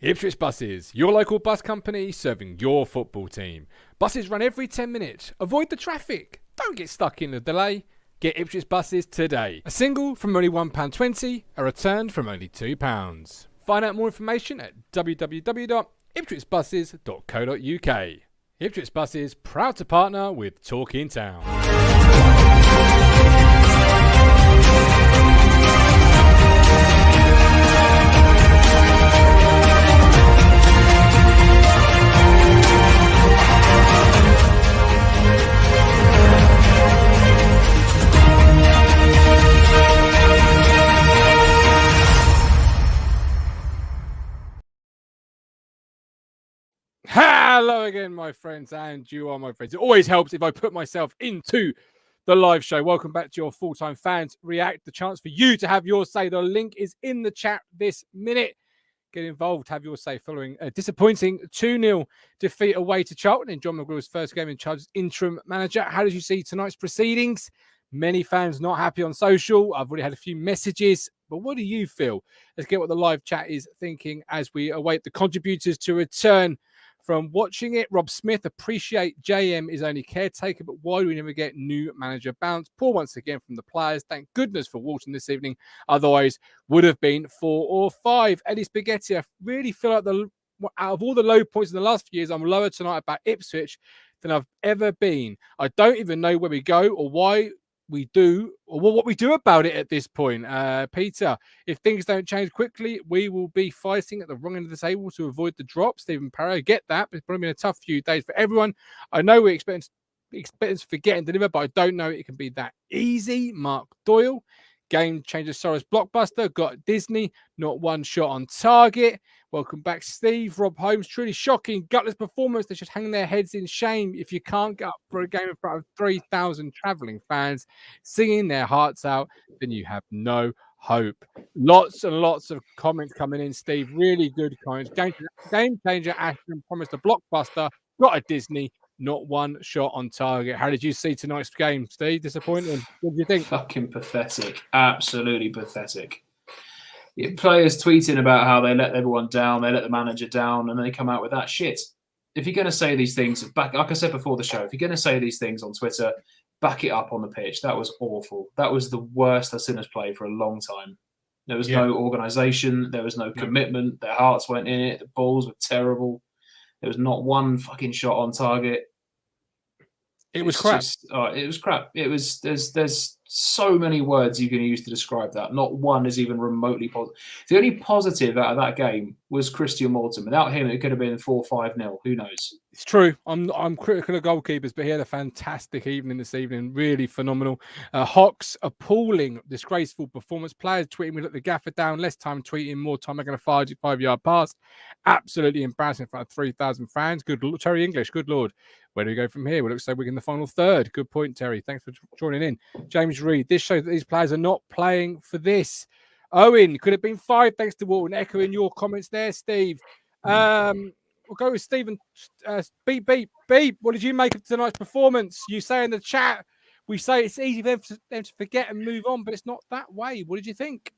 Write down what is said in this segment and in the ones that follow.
Ipswich Buses, your local bus company serving your football team. Buses run every 10 minutes. Avoid the traffic. Don't get stuck in the delay. Get Ipswich Buses today. A single from only £1.20, a return from only £2. Find out more information at www.ipswichbuses.co.uk. Ipswich Buses, proud to partner with Talking Town. Hello again, my friends, and you are my friends. It always helps if I put myself into the live show. Welcome back to your full-time fans react. The chance for you to have your say. The link is in the chat this minute. Get involved, have your say following a disappointing 2-0 defeat away to Charlton in John McGrill's first game in charge as interim manager. How did you see tonight's proceedings? Many fans not happy on social. I've already had a few messages, but what do you feel? Let's get what the live chat is thinking as we await the contributors to return from watching it. Rob Smith, appreciate JM is only caretaker, but why do we never get new manager bounce? Poor once again from the players. Thank goodness for Walton this evening. Otherwise, would have been 4 or 5. Eddie Spaghetti, I really feel like out of all the low points in the last few years, I'm lower tonight about Ipswich than I've ever been. I don't even know where we go or why we do, or what we do about it at this point. Peter, if things don't change quickly, we will be fighting at the wrong end of the table to avoid the drop. Stephen Parrow, get that. It's probably been a tough few days for everyone. I know we expect us to forget and deliver, but I don't know it can be that easy. Mark Doyle, game changer Soros blockbuster, got Disney, not one shot on target. Welcome back, Steve. Rob Holmes, truly shocking, gutless performance. They should hang their heads in shame if you can't get up for a game in front of 3,000 travelling fans singing their hearts out, then you have no hope. Lots and lots of comments coming in, Steve. Really good comments. Game changer Ashton promised a blockbuster, got a Disney, not one shot on target. How did you see tonight's game, Steve? Disappointing? What do you think? Fucking pathetic. Absolutely pathetic. Players tweeting about how they let everyone down, they let the manager down, and then they come out with that shit. If you're going to say these things, like I said before the show, if you're going to say these things on Twitter, back it up on the pitch. That was awful. That was the worst I've seen us play for a long time. There was no organisation. There was no commitment. Their hearts weren't in it. The balls were terrible. There was not one fucking shot on target. It was crap. It was crap. It was. There's so many words you can use to describe that. Not one is even remotely positive. The only positive out of that game was Christian Morton. Without him, it could have been 4-5-0. Who knows? It's true. I'm critical of goalkeepers, but he had a fantastic evening this evening. Really phenomenal. Hawks, appalling, disgraceful performance. Players tweeting, we let the gaffer down. Less time tweeting, more time making a 5-yard pass. Absolutely embarrassing in front of 3,000 fans. Good, Terry English. Good Lord. Where do we go from here? Well, it looks like we're in the final third. Good point, Terry. Thanks for joining in. James Reed, this shows that these players are not playing for this. Owen, could have been 5 thanks to Walton. Echoing your comments there, Steve. We'll go with Stephen. Beep. What did you make of tonight's performance? You say in the chat, we say it's easy for them to forget and move on, but it's not that way. What did you think?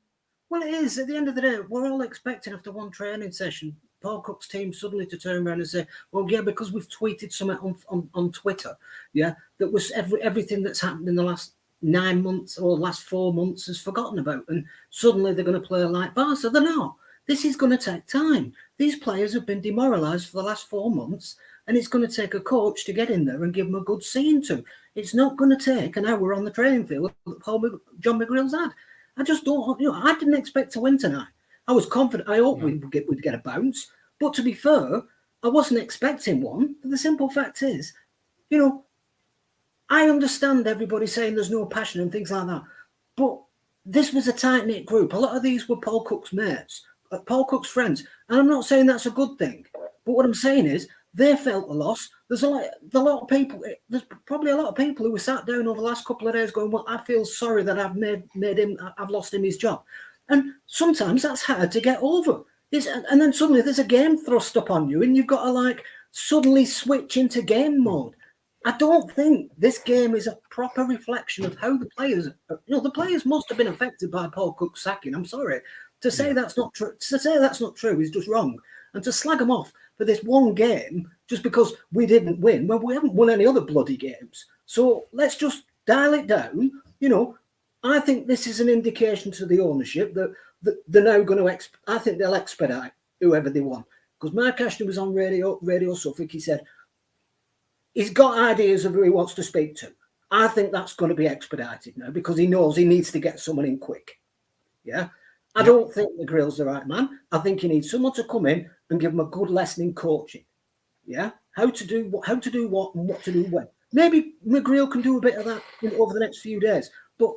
Well, it is. At the end of the day, we're all expecting after one training session, Paul Cook's team suddenly to turn around and say, well, yeah, because we've tweeted something on Twitter, yeah, that was everything that's happened in the last 9 months or last 4 months is forgotten about. And suddenly they're going to play like Barca. They're not. This is going to take time. These players have been demoralised for the last 4 months, and it's going to take a coach to get in there and give them a good scene to. It's not going to take an hour on the training field that John McGrill's had. I just don't, I didn't expect to win tonight. I was confident. I hoped we'd get a bounce. But to be fair, I wasn't expecting one. But the simple fact is, I understand everybody saying there's no passion and things like that. But this was a tight-knit group. A lot of these were Paul Cook's mates, Paul Cook's friends. And I'm not saying that's a good thing. But what I'm saying is they felt the loss. There's a lot of people. There's probably a lot of people who were sat down over the last couple of days going, well, I feel sorry that I've lost him his job. And sometimes that's hard to get over. And then suddenly there's a game thrust upon you and you've got to suddenly switch into game mode. I don't think this game is a proper reflection of how the players, the players must have been affected by Paul Cook's sacking. I'm sorry. To say that's not true is just wrong. And to slag them off for this one game just because we didn't win, well, we haven't won any other bloody games. So let's just dial it down. You know, I think this is an indication to the ownership that they're now going to, I think they'll expedite whoever they want. Because Mark Ashton was on Radio Suffolk, he said, he's got ideas of who he wants to speak to. I think that's going to be expedited now because he knows he needs to get someone in quick. Yeah. I don't think McGrill's the right man. I think he needs someone to come in and give him a good lesson in coaching. Yeah. How to do what and what to do when. Maybe McGrill can do a bit of that over the next few days. But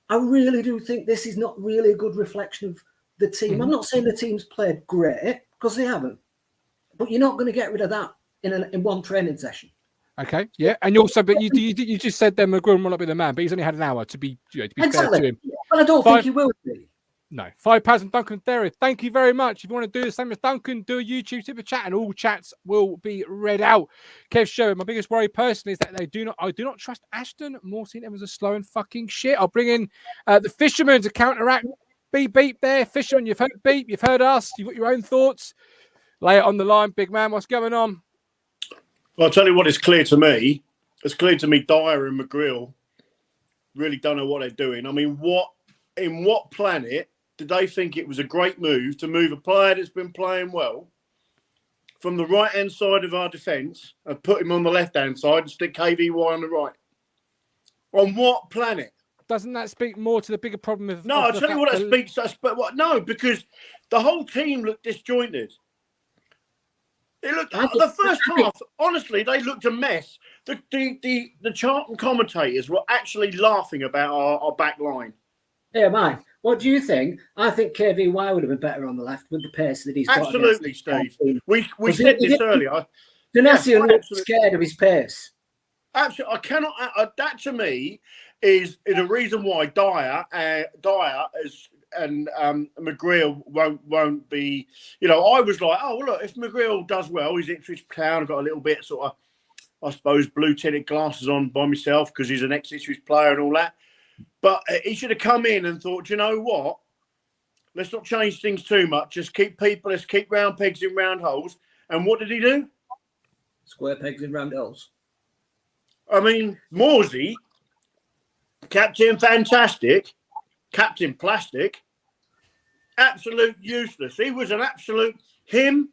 I really do think this is not really a good reflection of the team. I'm not saying the team's played great because they haven't. But you're not going to get rid of that in one training session. Okay, yeah, and also, but you just said that McGrill will not be the man, but he's only had an hour to be exactly. fair to him. But I don't think he will be. No, £5 from Duncan Derry. Thank you very much. If you want to do the same as Duncan, do a YouTube super chat, and all chats will be read out. Kev Show, my biggest worry personally is that I do not trust Ashton. Morty Evans are slow and fucking shit. I'll bring in the Fisherman to counteract. Beep there, Fisherman. You've heard beep. You've heard us. You've got your own thoughts. Lay it on the line, big man. What's going on? Well, I'll tell you what is clear to me. It's clear to me Dyer and McGrill really don't know what they're doing. I mean, in what planet did they think it was a great move to move a player that's been playing well from the right-hand side of our defence and put him on the left-hand side and stick KVY on the right? On what planet? Doesn't that speak more to the bigger problem of... No, I'll tell you what that speaks to. But what? No, because the whole team looked disjointed. It looked the first half. Honestly, they looked a mess. The Charlton commentators were actually laughing about our back line. Yeah, Mike. What do you think? I think KVY would have been better on the left with the pace that he's got. Absolutely, Steve. We said this earlier. Donasio looked scared of his pace. Absolutely, I cannot. That to me is a reason why Dyer and McGrill won't be. You know, I was like, oh well, look, if McGrill does well, he's Ipswich Town. I've got a little bit sort of, I suppose, blue tinted glasses on by myself because he's an ex-Ipswich player and all that. But he should have come in and thought, you know what? Let's not change things too much. Let's keep round pegs in round holes. And what did he do? Square pegs in round holes. I mean, Morsey, Captain Fantastic, Captain Plastic, absolute useless. He was an absolute him,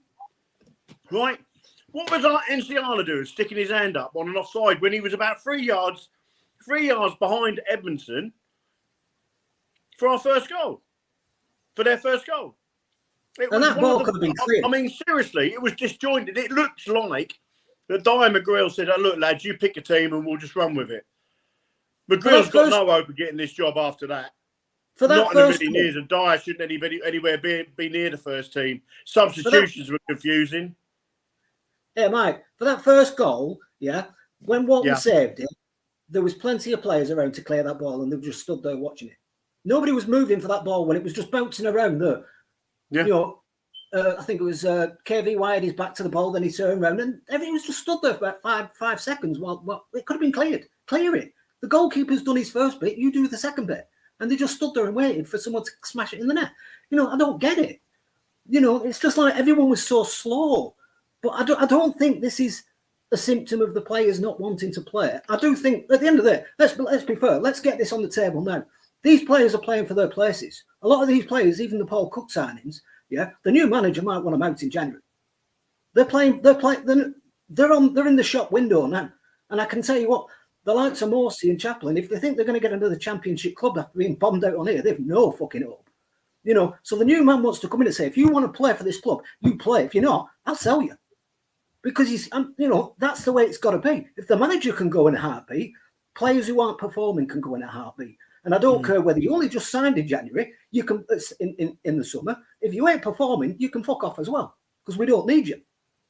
right? What was our Enciano doing, sticking his hand up on an offside when he was about 3 yards behind Edmondson for our first goal, for their first goal? And that ball could have been clear. I mean, seriously, it was disjointed. It looked like that Dyer McGrill said, oh, look, lads, you pick a team and we'll just run with it. McGrill's got no hope of getting this job after that. For that not in a million years, and Dyer shouldn't anywhere be near the first team. Substitutions were confusing. Yeah, Mike, for that first goal, yeah, when Walton saved it, there was plenty of players around to clear that ball and they just stood there watching it. Nobody was moving for that ball when it was just bouncing around there. Yeah. You know, I think it was KVY had his back to the ball, then he turned around and everything was just stood there for about five seconds. Well, it could have been cleared. Clear it. The goalkeeper's done his first bit, you do the second bit. And they just stood there and waited for someone to smash it in the net. You know, I don't get it. You know, it's just like everyone was so slow. But I don't think this is a symptom of the players not wanting to play. I do think at the end of the day, let's be fair. Let's get this on the table now. These players are playing for their places. A lot of these players, even the Paul Cook signings, yeah, the new manager might want them out in January. They're in the shop window now. And I can tell you what, the likes of Morsey and Chaplin, if they think they're going to get another championship club after being bombed out on here, they've no fucking hope. You know, so the new man wants to come in and say, if you want to play for this club, you play. If you're not, I'll sell you. Because that's the way it's got to be. If the manager can go in a heartbeat, players who aren't performing can go in a heartbeat. And I don't care whether you only just signed in January, you can in the summer. If you ain't performing, you can fuck off as well because we don't need you.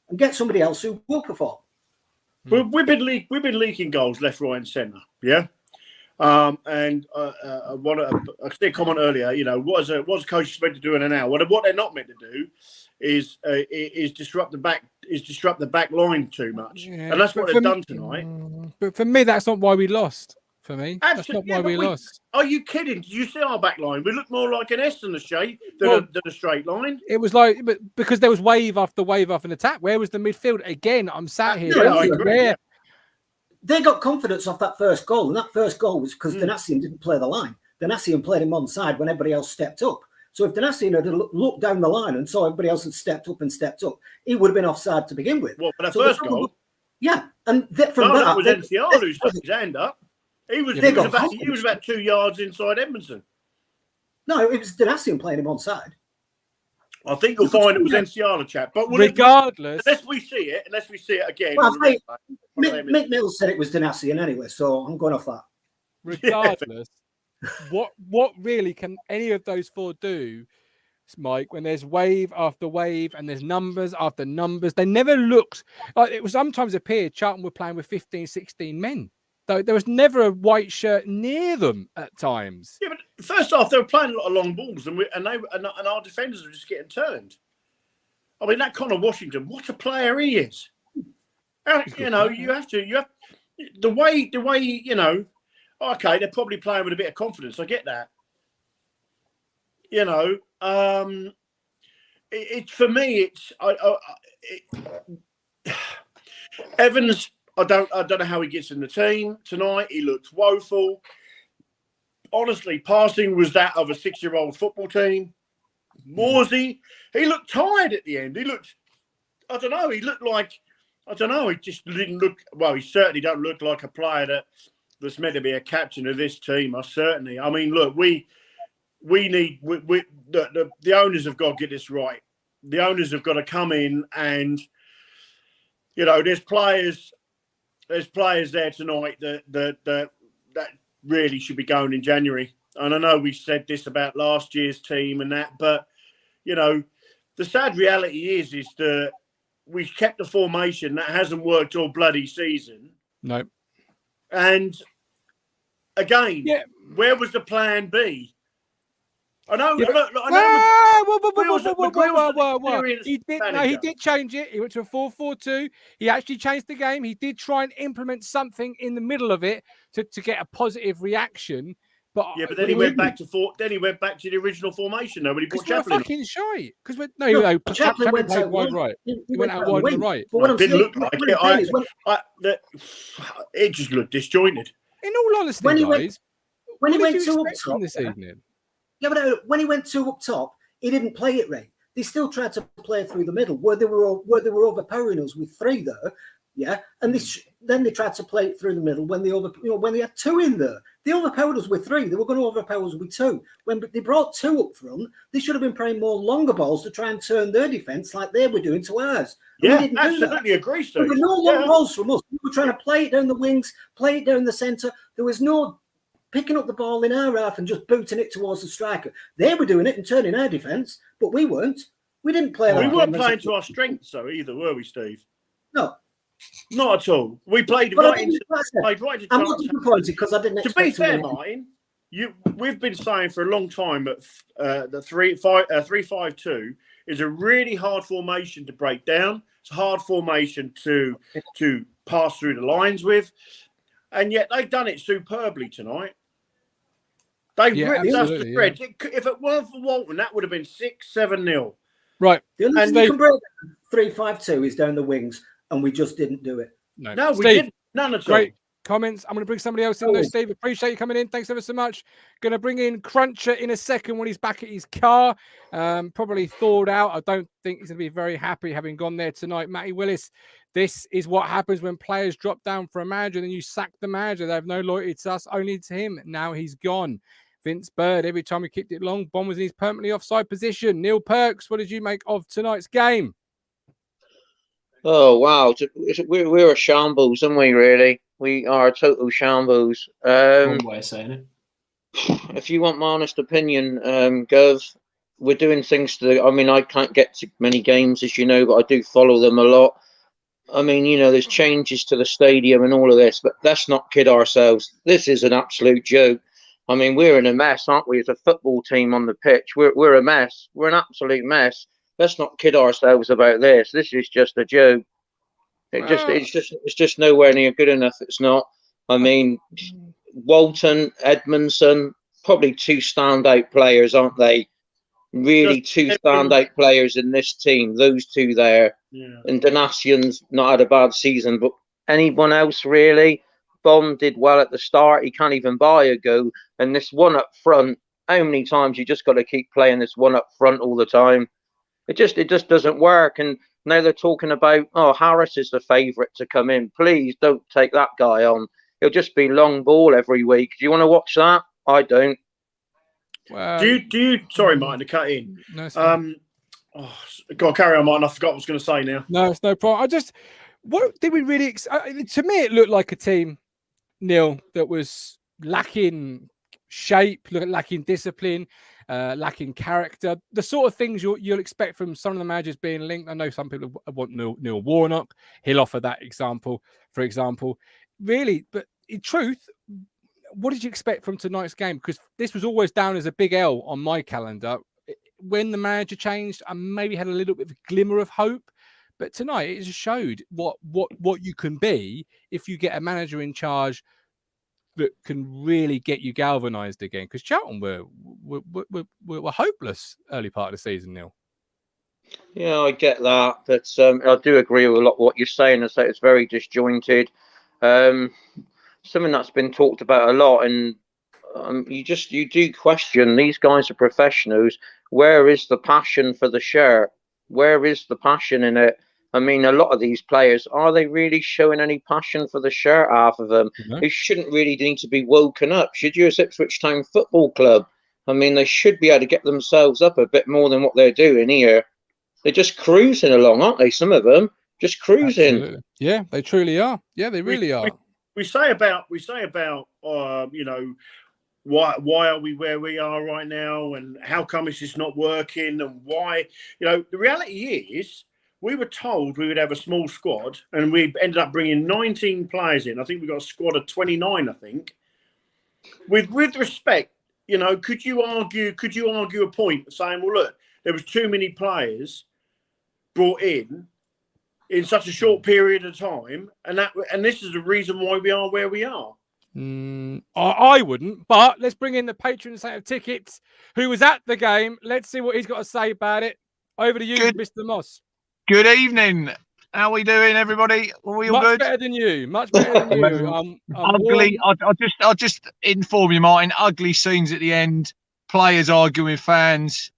And get somebody else who will perform. Well, we've been leaking goals left, right, and centre. Yeah. I said a comment earlier. You know, what's a coach meant to do in an hour? What they're not meant to do is disrupt the back line too much, and that's what they've done tonight. But for me, that's not why we lost. for me. That's not why we lost. Are you kidding? Did you see our back line? We look more like an S than a shape than, than a straight line. It was like, but because there was wave after wave after an attack. Where was the midfield? Again, I'm sat here. They got confidence off that first goal, and that first goal was because Danassian didn't play the line. Danassian played him on side when everybody else stepped up. So if Danassian had looked down the line and saw everybody else had stepped up, he would have been offside to begin with. Well, for the first goal? Yeah. And from that was NCR who stuck his hand up. He was about 2 yards inside Edmondson. No, it was Danassian playing him on side. I think you'll find it was NCR, chap. But regardless, unless we see it again. Well, Mick Mills said it was Danassian anyway, so I'm going off that. Regardless, what really can any of those four do, Mike, when there's wave after wave and there's numbers after numbers? They never looked like it was. Sometimes appeared Charlton were playing with 15, 16 men. Though there was never a white shirt near them at times. Yeah, but first off, they were playing a lot of long balls, and our defenders were just getting turned. I mean, that Connor Washington, what a player he is! You know, you have the way you know. Okay, they're probably playing with a bit of confidence. I get that. You know, for me, Evans. I don't know how he gets in the team tonight. He looked woeful. Honestly, passing was that of a 6-year-old football team. Morsey, he looked tired at the end. He looked, I don't know. He looked like, I don't know. He just didn't look. Well, he certainly don't look like a player that's meant to be a captain of this team. I mean, look, we need the owners have got to get this right. The owners have got to come in and, you know, there's players there tonight that really should be going in January. And I know we said this about last year's team and that, but you know, the sad reality is that we've kept a formation that hasn't worked all bloody season. No. And again, where was the plan B? I know. He did change it. He went to a 4-4-2. He actually changed the game. He did try and implement something in the middle of it to get a positive reaction. But then he went back to the original formation. Though, when he put Chaplin. Fucking shy. Because Chaplin went out wide right. He went out wide to the right. But it didn't look like it. It just looked disjointed. In all honesty, when he went two up top this evening. Yeah, but when he went two up top, he didn't play it right. They still tried to play through the middle, where they were overpowering us with 3 there. Yeah, and then they tried to play it through the middle when they had 2 in there. They overpowered us with 3. They were going to overpower us with 2. When they brought 2 up front, they should have been playing more longer balls to try and turn their defence like they were doing to ours. Yeah, we absolutely agree, Steve. There were no long balls from us. We were trying to play it down the wings, play it down the centre. There was no picking up the ball in our half and just booting it towards the striker. They were doing it and turning our defence, but we weren't. We didn't play. We weren't playing to our strengths, though, either, were we, Steve? No, not at all. We played but right into. I'm not disappointed because I didn't. To be fair, Martin, we've been saying for a long time that the 3-5-2 is a really hard formation to break down. It's a hard formation to pass through the lines with, and yet they've done it superbly tonight. They ripped us to shreds. Yeah. If it weren't for Walton, that would have been 6-7-0. Right. The only thing you can break 3-5-2 is down the wings, and we just didn't do it. No, we didn't. None at all. Great comments. I'm going to bring somebody else in there, Steve. Appreciate you coming in. Thanks ever so much. Going to bring in Cruncher in a second when he's back at his car. Probably thawed out. I don't think he's going to be very happy having gone there tonight. Matty Willis, this is what happens when players drop down for a manager and then you sack the manager. They have no loyalty to us, only to him. Now he's gone. Vince Bird, every time we kicked it long, Bond was in his permanently offside position. Neil Perks, what did you make of tonight's game? Oh, wow. We're a shambles, aren't we, really? We are a total shambles. Wrong way of saying it. If you want my honest opinion, Gov, we're doing things I can't get to many games, as you know, but I do follow them a lot. I mean, you know, there's changes to the stadium and all of this, but let's not kid ourselves. This is an absolute joke. I mean, we're in a mess, aren't we, as a football team on the pitch? We're a mess. We're an absolute mess. Let's not kid ourselves about this. This is just a joke. It's just nowhere near good enough. It's not. I mean, Walton, Edmondson, probably two standout players, aren't they? Really, two standout players in this team. Those two there. Yeah. And Donatian's not had a bad season, but anyone else really? Bond did well at the start. He can't even buy a go. And this one up front, how many times you just got to keep playing this one up front all the time? It just doesn't work. And now they're talking about, oh, Harris is the favourite to come in. Please don't take that guy on. It'll just be long ball every week. Do you want to watch that? I don't. Well, Do you? Sorry, Martin, to cut in. No, Go on, carry on, Martin. I forgot what I was going to say now. no, it's no problem. What did we really? To me, it looked like a team, Neil, that was lacking shape, lacking discipline, lacking character. The sort of things you'll expect from some of the managers being linked. I know some people want Neil Warnock. He'll offer that example, for example. Really, but in truth, what did you expect from tonight's game? Because this was always down as a big L on my calendar. When the manager changed, I maybe had a little bit of a glimmer of hope. But tonight, it just showed what you can be if you get a manager in charge that can really get you galvanised again. Because Charlton were hopeless early part of the season, Neil. Yeah, I get that, but I do agree with a lot of what you're saying. I say it's very disjointed. Something that's been talked about a lot, and you do question, these guys are professionals. Where is the passion for the shirt? Where is the passion in it? I mean, a lot of these players, are they really showing any passion for the shirt? Half of them, They shouldn't really need to be woken up. Should you, as Ipswich Town Football Club? I mean, they should be able to get themselves up a bit more than what they're doing here. They're just cruising along, aren't they? Some of them just cruising. Absolutely. Yeah, they truly are. Yeah, they really are. We say about you know, why are we where we are right now, and how come this is not working, and why, you know, the reality is we were told we would have a small squad, and we ended up bringing 19 players in. I think we got a squad of 29. I think. With respect, you know, could you argue a point saying, well, look, there was too many players brought in such a short period of time, and this is the reason why we are where we are. I wouldn't, but let's bring in the patron saint of tickets who was at the game. Let's see what he's got to say about it. Over to you, Mr. Moss. Good evening. How are we doing, everybody? Are we all Much good? better than you. Much better than you. Ugly. I'll just inform you, Martin. Ugly scenes at the end. Players arguing with fans.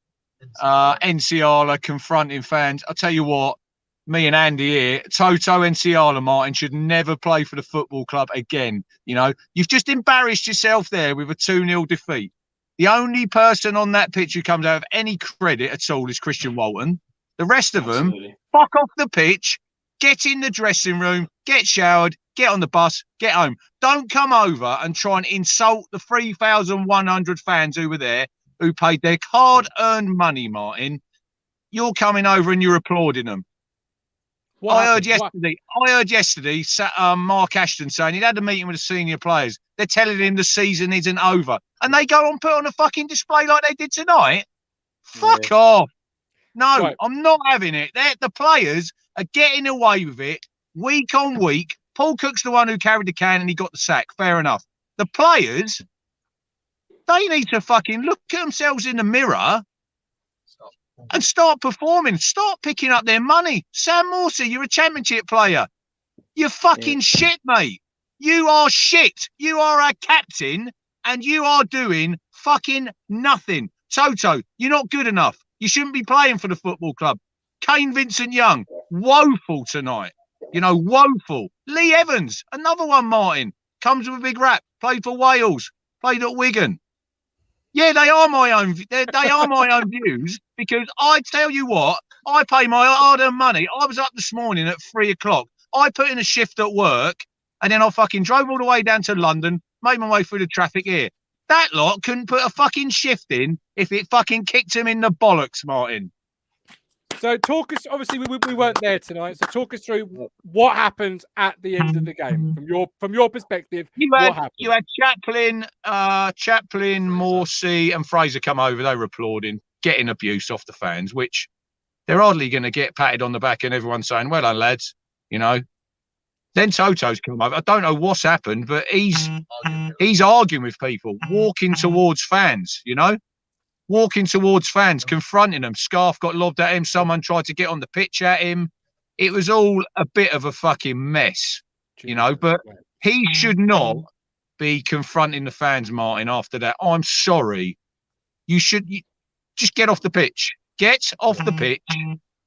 NCR confronting fans. I'll tell you what. Me and Andy here, Toto Enciala, Martin, should never play for the football club again. You know, you've just embarrassed yourself there with a 2-0 defeat. The only person on that pitch who comes out of any credit at all is Christian Walton. The rest of them, fuck off the pitch, get in the dressing room, get showered, get on the bus, get home. Don't come over and try and insult the 3,100 fans who were there, who paid their hard-earned money, Martin. You're coming over and you're applauding them. I heard yesterday Mark Ashton saying he'd had a meeting with the senior players. They're telling him the season isn't over. And they go and put on a fucking display like they did tonight? Fuck off. No, right. I'm not having it. The players are getting away with it week on week. Paul Cook's the one who carried the can and he got the sack. Fair enough. The players, they need to fucking look at themselves in the mirror and start performing. Start picking up their money. Sam Morsey, you're a championship player. You're fucking shit, mate. You are shit. You are our captain and you are doing fucking nothing. Toto, you're not good enough. You shouldn't be playing for the football club. Kane Vincent-Young, woeful tonight. You know, woeful. Lee Evans, another one, Martin. Comes with a big rap. Played for Wales. Played at Wigan. Yeah, they are my own. They are my own views, because I tell you what, I pay my hard-earned money. I was up this morning at 3 o'clock. I put in a shift at work, and then I fucking drove all the way down to London, made my way through the traffic here. That lot couldn't put a fucking shift in if it fucking kicked him in the bollocks, Martin. So talk us. Obviously, we weren't there tonight. So talk us through what happened at the end of the game from your perspective. What happened? You had Chaplin, Morsey, and Fraser come over. They were applauding, getting abuse off the fans, which they're hardly going to get patted on the back and everyone saying, "Well done, lads." You know, Then Toto's come over. I don't know what's happened, but he's arguing with people, walking towards fans, you know? Walking towards fans, confronting them. Scarf got lobbed at him. Someone tried to get on the pitch at him. It was all a bit of a fucking mess, you know? But he should not be confronting the fans, Martin, after that. I'm sorry. You just get off the pitch. Get off the pitch.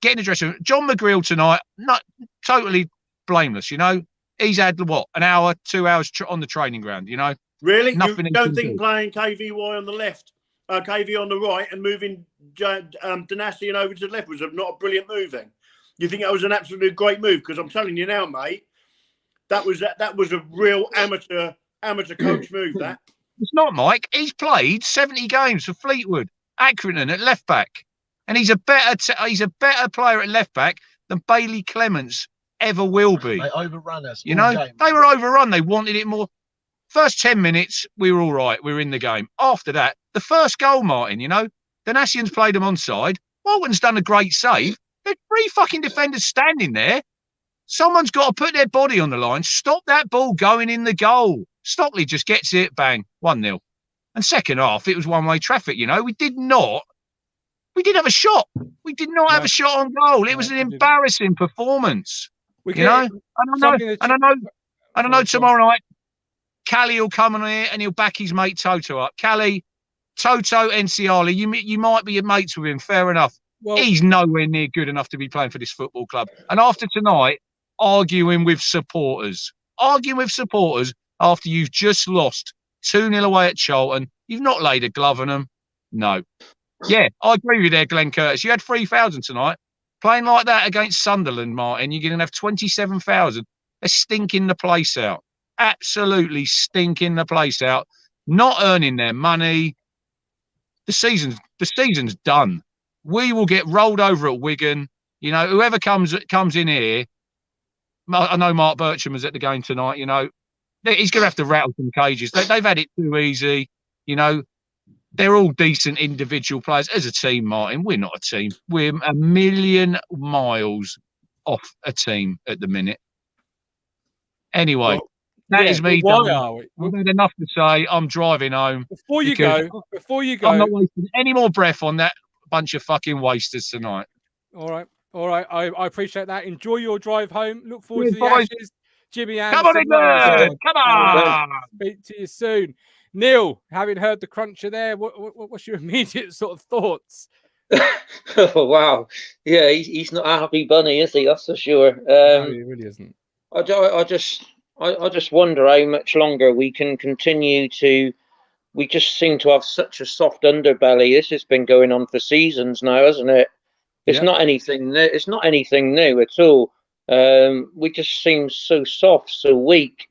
Get in the dressing room. John McGreal tonight, not totally blameless, you know? He's had, what, an hour, 2 hours on the training ground, you know? Really? Nothing You don't think playing KVY on the left, KV on the right, and moving Danassian over to the left was not a brilliant move then? You think that was an absolute great move? Because I'm telling you now, mate, that was a real amateur coach move, that. It's not, Mike. He's played 70 games for Fleetwood, Accrington at left back. And he's a better player at left back than Bailey Clements ever will be. They overrun us. You know, they were overrun. They wanted it more. First 10 minutes, we were all right. We were in the game. After that, the first goal, Martin, you know, the Nassians played them onside. Walton's done a great save. There's 3 fucking defenders standing there. Someone's got to put their body on the line. Stop that ball going in the goal. Stockley just gets it, bang, 1-0. And second half, it was one-way traffic, you know. We did have a shot. We did not have a shot on goal. It was an embarrassing performance. You know? I don't know tomorrow night, Callie will come on here and he'll back his mate Toto up. Callie, Toto, Enciali, you might be mates with him, fair enough. Well, he's nowhere near good enough to be playing for this football club. And after tonight, arguing with supporters after you've just lost 2-0 away at Charlton, you've not laid a glove on them. No. Yeah, I agree with you there, Glenn Curtis. You had 3,000 tonight. Playing like that against Sunderland, Martin, you're going to have 27,000. They're stinking the place out. Absolutely stinking the place out. Not earning their money. The season's done. We will get rolled over at Wigan. You know, whoever comes in here, I know Mark Bircham was at the game tonight, you know, he's going to have to rattle some cages. They've had it too easy. You know, they're all decent individual players. As a team, Martin, we're not a team. We're a million miles off a team at the minute. Anyway, that is me. Why are we? I've had enough to say. I'm driving home. Before you go, I'm not wasting any more breath on that bunch of fucking wasters tonight. All right. I appreciate that. Enjoy your drive home. Look forward to the Ashes. Jimmy Anderson. Come on, England! Come on! Speak to you soon. Neil, having heard the cruncher there, what's your immediate sort of thoughts? Oh, wow. Yeah, he's not a happy bunny, is he? That's for sure. No, he really isn't. I just wonder how much longer we can continue to. We just seem to have such a soft underbelly. This has been going on for seasons now, hasn't it? It's not anything new. It's not anything new at all. We just seem so soft, so weak.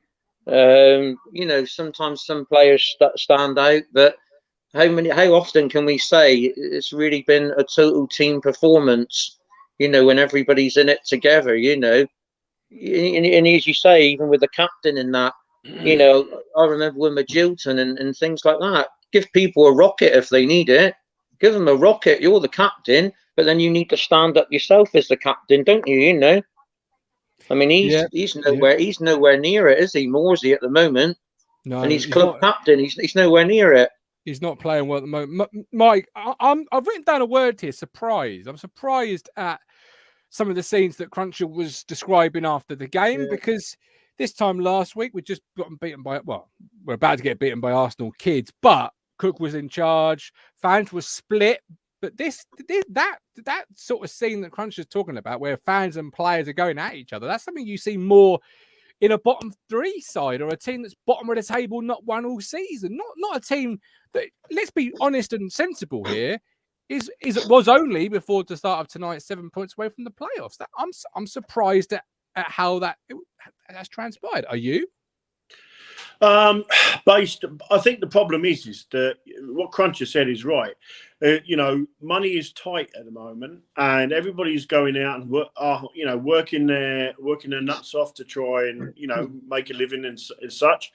You know, sometimes some players stand out, but how often can we say it's really been a total team performance? You know, when everybody's in it together. You know, and as you say, even with the captain in that, you know, I remember with Magilton and things like that. Give people a rocket if they need it. Give them a rocket. You're the captain, but then you need to stand up yourself as the captain, don't you? You know. I mean, he's nowhere near it, is he? Morsey at the moment, no, and he's club captain. He's nowhere near it. He's not playing well at the moment. Mike, I've written down a word here. Surprise. I'm surprised at some of the scenes that Cruncher was describing after the game because this time last week we just got beaten by we're about to get beaten by Arsenal kids, but Cook was in charge. Fans were split. But that sort of scene that Cruncher's talking about, where fans and players are going at each other, that's something you see more in a bottom 3 side or a team that's bottom of the table, not won all season. Not a team that, let's be honest and sensible here, was only before the start of tonight 7 points away from the playoffs. I'm surprised at how that's transpired. Are you? I think the problem is that what Cruncher said is right. You know, money is tight at the moment, and everybody's going out and working their nuts off to try and make a living and such.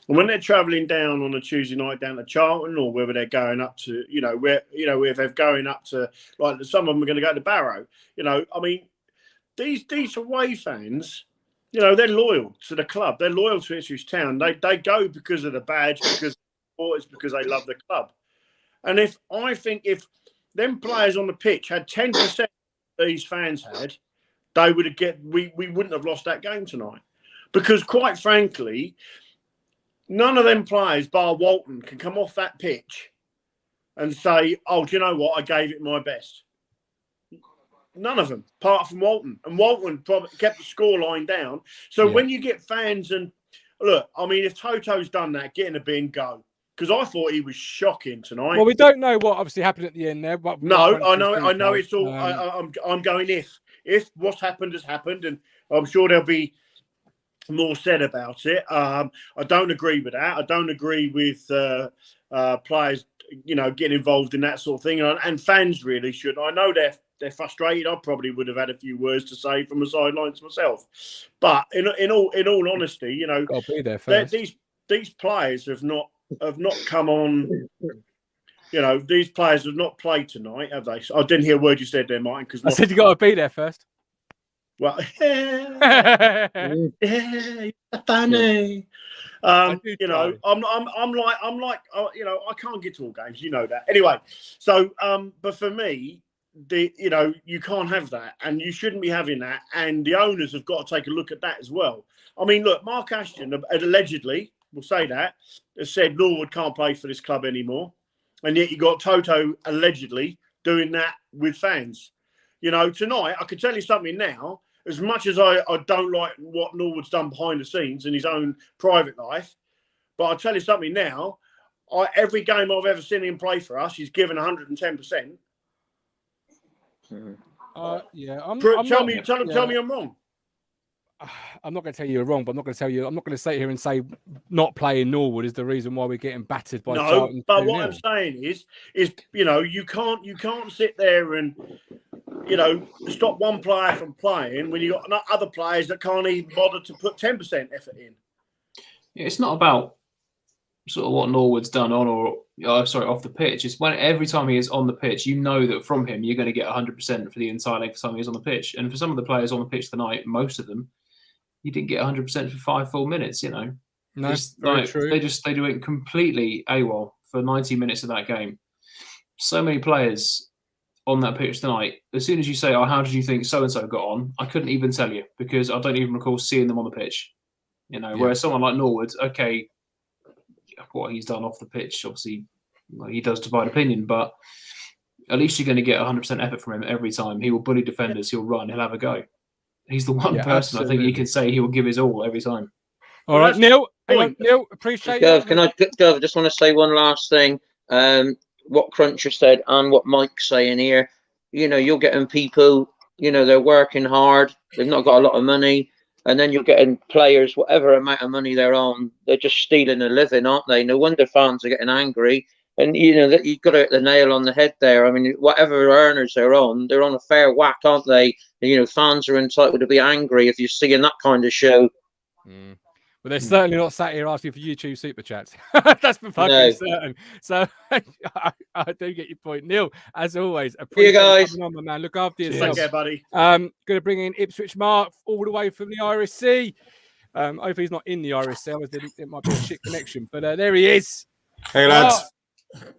And when they're travelling down on a Tuesday night down to Charlton, or whether they're going up to if they're going up to, like, some of them are going to go to Barrow. You know, I mean, these away fans, You know, they're loyal to the club. They're loyal to Ipswich Town. They go because of the badge, or it's because they love the club. And if them players on the pitch had 10% these fans had, we wouldn't have lost that game tonight. Because quite frankly, none of them players, bar Walton, can come off that pitch and say, "Oh, do you know what? I gave it my best." None of them, apart from Walton. And Walton probably kept the scoreline down. So when you get fans and look, I mean, if Toto's done that, get in the bin, go. Because I thought he was shocking tonight. Well, we don't know what obviously happened at the end there. But no, I know it's all. I'm going if what's happened has happened, and I'm sure there'll be more said about it. I don't agree with that. I don't agree with players, getting involved in that sort of thing, and fans really should. I know they're frustrated. I probably would have had a few words to say from the sidelines myself, but in all honesty, got to be there first. These players have not come on. These players have not played tonight, have they? I didn't hear a word you said there, Martin. Because I said you got to be there first. Well, yeah, funny. I'm like, I can't get to all games. You know that. Anyway, so, but for me, you can't have that, and you shouldn't be having that, and the owners have got to take a look at that as well. I mean, look, Mark Ashton allegedly, we'll say that, has said Norwood can't play for this club anymore, and yet you got Toto allegedly doing that with fans. Tonight, I can tell you something now. As much as I don't like what Norwood's done behind the scenes in his own private life, but I'll tell you something now. Every game I've ever seen him play for us, he's given 110%. Tell me I'm wrong. I'm not going to tell you you're wrong, but I'm not going to sit here and say not playing Norwood is the reason why we're getting battered by Charlton. But what I'm saying is you can't sit there and stop one player from playing when you got other players that can't even bother to put 10% effort in. It's not about sort of what Norwood's done off the pitch. It's when every time he is on the pitch, you know that from him you're going to get 100% for the entire length of time he's on the pitch. And for some of the players on the pitch tonight, most of them, you didn't get 100% for 5 full minutes. No, very true. They do it completely AWOL for 90 minutes of that game. So many players on that pitch tonight. As soon as you say, "Oh, how did you think so and so got on?" I couldn't even tell you because I don't even recall seeing them on the pitch. Whereas someone like Norwood, okay, what he's done off the pitch, obviously, he does divide opinion, but at least you're going to get 100% effort from him every time. He will bully defenders. He'll run. He'll have a go. He's the one person absolutely. I think you can say he will give his all every time. All right, Neil. Neil, appreciate it. Gov, I just want to say one last thing. What Cruncher said and what Mike's saying here. You're getting people, they're working hard. They've not got a lot of money. And then you're getting players, whatever amount of money they're on, they're just stealing a living, aren't they? No wonder fans are getting angry. And, that you've got to hit the nail on the head there. I mean, whatever earners they're on a fair whack, aren't they? And, fans are entitled to be angry if you're seeing that kind of show. But they're certainly not sat here asking for YouTube super chats. That's for fucking certain. So I do get your point. Neil, as always, appreciate you guys. On, my man. Look after yourself. Take care, buddy. Going to bring in Ipswich Mark all the way from the Irish Sea. Hopefully he's not in the Irish Sea. It might be a shit connection. But there he is. Hey, lads.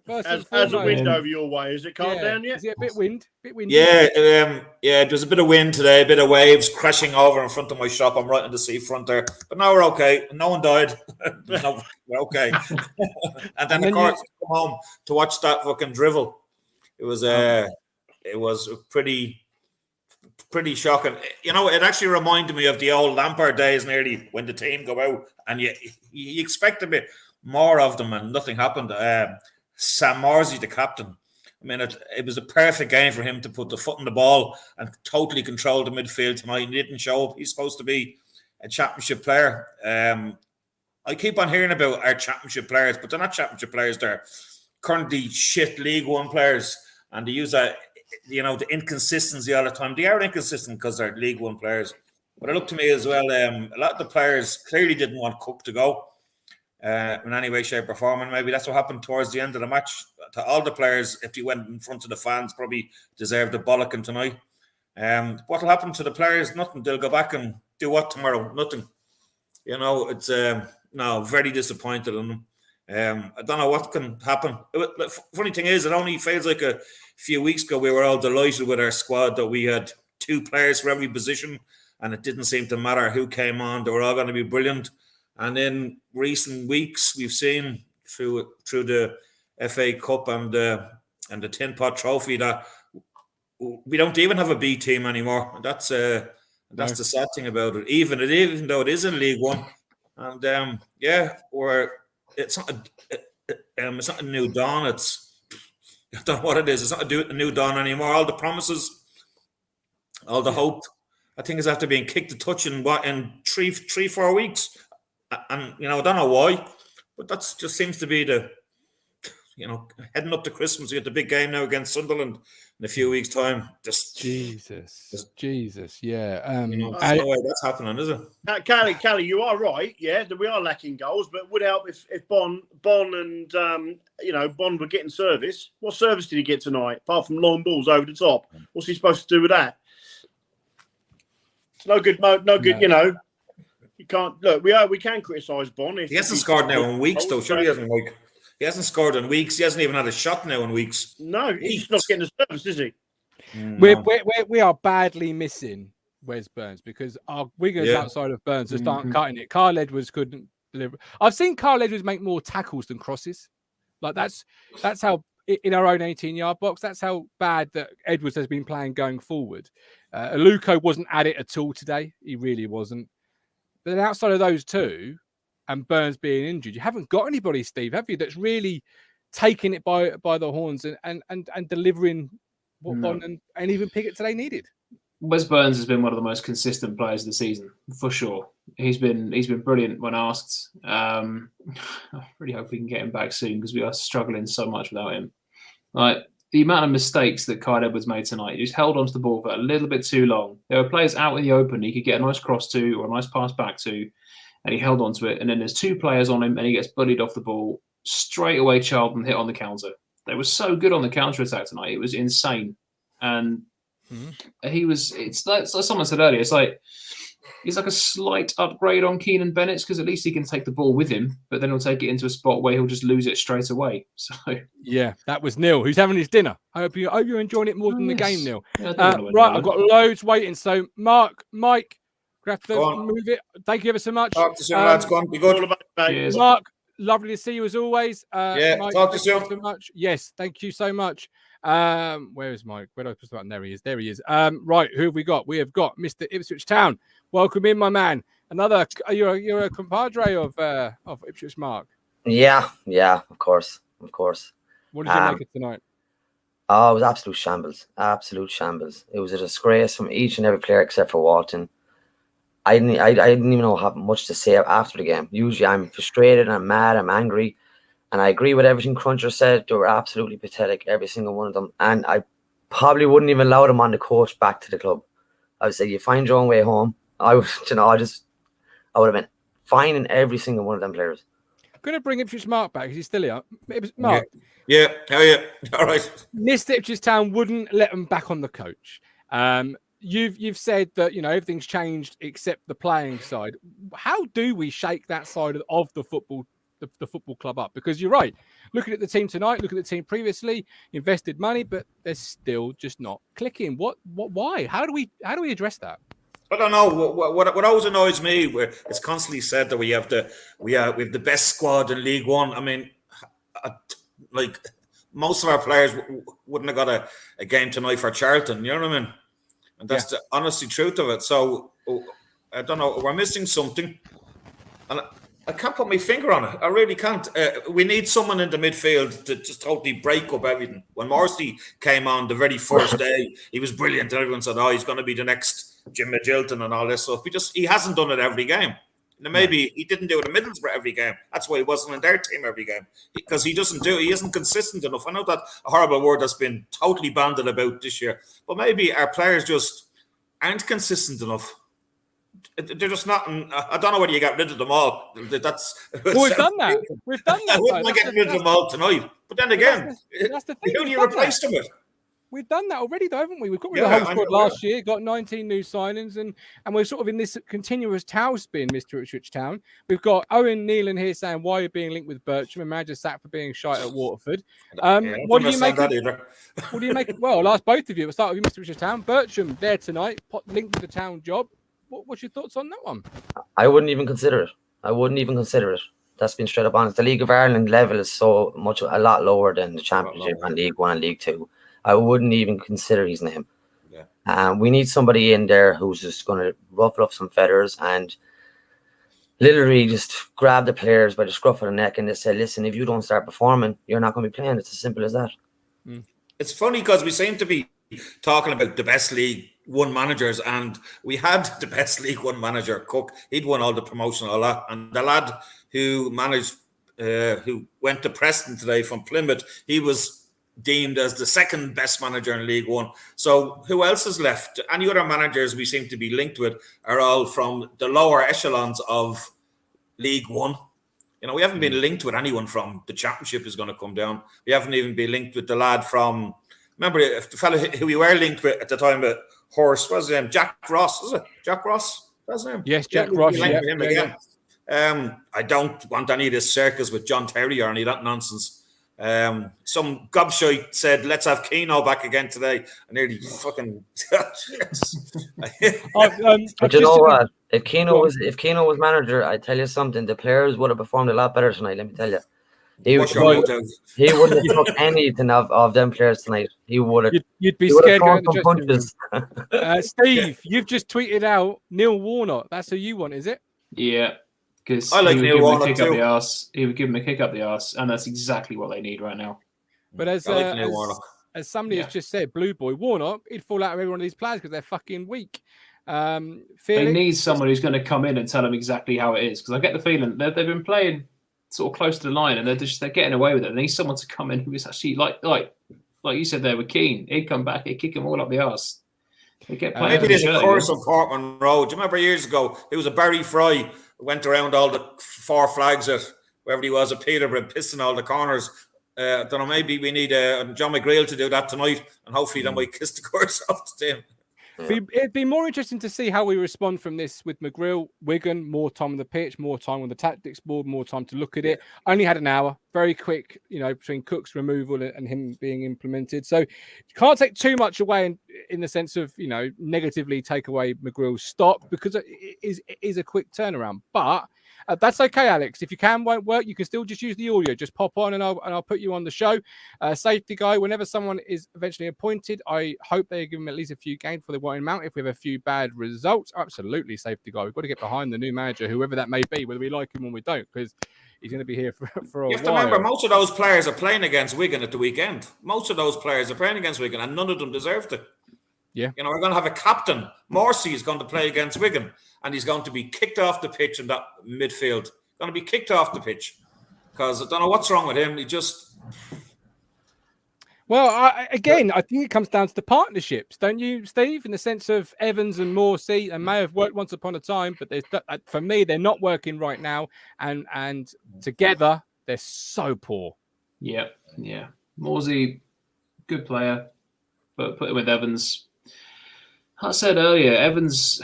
As a wind over your way, is it calmed down yet? Is it a bit windy? Yeah, there's a bit of wind today, a bit of waves crashing over in front of my shop. I'm right on the seafront there, but now we're okay. No one died. No, we're okay. And then of course, come home to watch that fucking drivel. It was pretty shocking. It actually reminded me of the old Lampard days, nearly when the team go out and you expect a bit more of them, and nothing happened. Sam Morsey, the captain, I mean, it was a perfect game for him to put the foot on the ball and totally control the midfield tonight. He didn't show up. He's supposed to be a championship player. I keep on hearing about our championship players, but they're not championship players. They're currently shit League One players, and they use that, the inconsistency all the time. They are inconsistent because they're League One players. But it looked to me as well, a lot of the players clearly didn't want Cook to go. In any way, shape or form, and maybe that's what happened towards the end of the match. To all the players, if you went in front of the fans, probably deserved a bollocking tonight. What will happen to the players? Nothing. They'll go back and do what tomorrow? Nothing. You know, it's no, very disappointed in them. I don't know what can happen. Funny thing is, it only feels like a few weeks ago we were all delighted with our squad that we had 2 players for every position, and it didn't seem to matter who came on; they were all going to be brilliant. And in recent weeks, we've seen through the FA Cup and the Tin Pot Trophy that we don't even have a B team anymore. That's the sad thing about it. Even though it is in League One, and it's not a new dawn. I don't know what it is. It's not a new dawn anymore. All the promises, all the hope, I think is after being kicked a touch in 3-4 weeks, and I don't know why, but that just seems to be the. Heading up to Christmas, we get the big game now against Sunderland in a few weeks' time. Jesus, yeah. There's no way that's happening, is it? Callie, you are right. Yeah, that we are lacking goals, but it would help if Bon and Bon were getting service. What service did he get tonight? Apart from long balls over the top, what's he supposed to do with that? It's no good. No good. You can't look. We can criticise Bon. He hasn't scored now in weeks, though. Surely he hasn't. He hasn't scored in weeks. He hasn't even had a shot now in weeks. No, he's not getting the service, is he? No. We are badly missing Wes Burns because our wingers outside of Burns just aren't cutting it. Carl Edwards couldn't deliver. I've seen Carl Edwards make more tackles than crosses. Like that's how in our own 18-yard box. That's how bad that Edwards has been playing going forward. Aluko wasn't at it at all today. He really wasn't. But then outside of those two, and Burns being injured, you haven't got anybody, Steve, have you? That's really taking it by the horns and delivering what Bond and even Pickett today needed. Wes Burns has been one of the most consistent players of the season, for sure. He's been brilliant when asked. I really hope we can get him back soon because we are struggling so much without him. Like the amount of mistakes that Kyle Edwards made tonight, he just held onto the ball for a little bit too long. There were players out in the open he could get a nice cross to or a nice pass back to, and he held onto it. And then there's 2 players on him, and he gets bullied off the ball. Straight away, Charlton hit on the counter. They were so good on the counter attack tonight; it was insane. And it's like someone said earlier. It's like he's like a slight upgrade on Keenan Bennett because at least he can take the ball with him, but then he'll take it into a spot where he'll just lose it straight away. So yeah, that was Neil who's having his dinner. I hope you're enjoying it more than the game, Neil. Yeah, right, I've got loads waiting. So Mike. We have to move it. Thank you ever so much. Talk to you soon, lads. Go on. Be good. Mark, lovely to see you as always. Mike, talk to you soon. So much. Yes, thank you so much. Where is Mike? Where do I put that? There he is. There he is. Right, who have we got? We have got Mr. Ipswich Town. Welcome in, my man. Another. You're a compadre of Ipswich, Mark. Yeah, of course. What did you make of tonight? Oh, it was absolute shambles. It was a disgrace from each and every player except for Walton. I didn't even know how much to say after the game. Usually I'm frustrated, I'm mad, I'm angry. And I agree with everything Cruncher said. They were absolutely pathetic, every single one of them. And I probably wouldn't even allow them on the coach back to the club. I would say, you find your own way home. I would have been fining every single one of them players. I'm going to bring Ipswich Mark back because he's still here. Mark. Yeah. How are you? All right. Mr. Ipswich Town wouldn't let them back on the coach. You've said that everything's changed except the playing side. How do we shake that side of the football club up? Because you're right. Looking at the team tonight, looking at the team previously, invested money, but they're still just not clicking. Why? How do we address that? I don't know. What always annoys me, where it's constantly said that we have the best squad in League One. I mean, like most of our players wouldn't have got a game tonight for Charlton. You know what I mean? And that's the honest truth of it. So I don't know. We're missing something, and I can't put my finger on it. I really can't. We need someone in the midfield to just totally break up everything. When Morrissey came on the very first day, he was brilliant. Everyone said, "Oh, he's going to be the next Jim Magilton and all this stuff." He hasn't done it every game. Now, maybe he didn't do it in Middlesbrough every game. That's why he wasn't in their team every game, because he isn't consistent enough. I know that a horrible word that's been totally banded about this year, but maybe our players just aren't consistent enough. They're just not. I don't know whether you got rid of them all. We've done that. We've done that. I wouldn't mind getting rid of them all tonight. But then again, that's the thing. who do you replace them with? We've done that already, though, haven't we? We've got rid of Yeah, the whole I squad know, last year, got 19 new signings, and we're sort of in this continuous towel spin, Mr. Ipswich Town. We've got Owen Nealon here saying, why are you being linked with Bertram? And manager sacked for being shite at Waterford. Yeah, I don't What do you make understand that either. What do you make? Well, I'll ask both of you. We'll start with you, Mr. Ipswich Town. Bertram there tonight, linked with the town job. What's your thoughts on that one? I wouldn't even consider it. That's been straight up honest. The League of Ireland level is so much a lot lower than the Championship and League One and League Two. I wouldn't even consider his name. Yeah. We need somebody in there who's just going to ruffle up some feathers and literally just grab the players by the scruff of the neck and just say, listen, if you don't start performing, you're not going to be playing. It's as simple as that. It's funny because we seem to be talking about the best League One managers, and we had the best League One manager, Cook. He'd won all the promotion, all that. And the lad who managed, who went to Preston today from Plymouth, he was deemed as the second best manager in League One. So who else is left? Any other managers we seem to be linked with are all from the lower echelons of League One. You know, we haven't been linked with anyone from the Championship is going to come down. We haven't even been linked with the lad from, remember the fellow who we were linked with at the time at Horse, what's his name? Jack Ross, is it? Jack Ross? That's his name? Yes, Jack Ross. Linked with him again. I don't want any of this circus with John Terry or any of that nonsense. Some gobshite said, let's have Keno back again today. I nearly fucking... But you know what? If Keno was manager, I tell you something, the players would have performed a lot better tonight, let me tell you. He wouldn't have took anything of them players tonight. He would have. You'd be scared going to the dressing room. Steve, you've just tweeted out Neil Warnock. That's who you want, is it? Yeah, because I like he would Neil give him Warnock a kick up too. the arse. He would give him a kick up the arse, and that's exactly what they need right now. But as somebody has just said, Blue Boy Warnock, he'd fall out of every one of these players because they're fucking weak. They Felix, need someone who's going to come in and tell them exactly how it is, because I get the feeling they've been playing sort of close to the line and they're getting away with it. They need someone to come in who is actually like you said there with Keane. He'd come back, he'd kick him all up the arse. They get playing. Maybe there's a course on Portman Road. Do you remember years ago? It was a Barry Fry who went around all the four flags at wherever he was at Peterborough, pissing all the corners. I don't know, maybe we need John McGreal to do that tonight, and hopefully that might kiss the course off the team. It'd be more interesting to see how we respond from this with McGreal, Wigan, more time on the pitch, more time on the tactics board, more time to look at it. Only had an hour, very quick, between Cook's removal and him being implemented. So you can't take too much away in the sense of, negatively take away McGreal's stock because it is a quick turnaround. But that's okay, Alex. If you won't work, you can still just use the audio. Just pop on and I'll put you on the show. Safety guy, whenever someone is eventually appointed, I hope they give him at least a few games for the Warren Mount. If we have a few bad results, absolutely, safety guy. We've got to get behind the new manager, whoever that may be, whether we like him or we don't, because he's going to be here for a while. You have to remember, most of those players are playing against Wigan at the weekend. Most of those players are playing against Wigan, and none of them deserved it. Yeah. We're going to have a captain. Morrissey is going to play against Wigan, and he's going to be kicked off the pitch in that midfield. Going to be kicked off the pitch because I don't know what's wrong with him. He just... Well, I think it comes down to the partnerships, don't you, Steve? In the sense of Evans and Morsey, and may have worked once upon a time, but for me, they're not working right now, and together they're so poor. Yeah. Morsey, good player, but put it with Evans. I said earlier, Evans.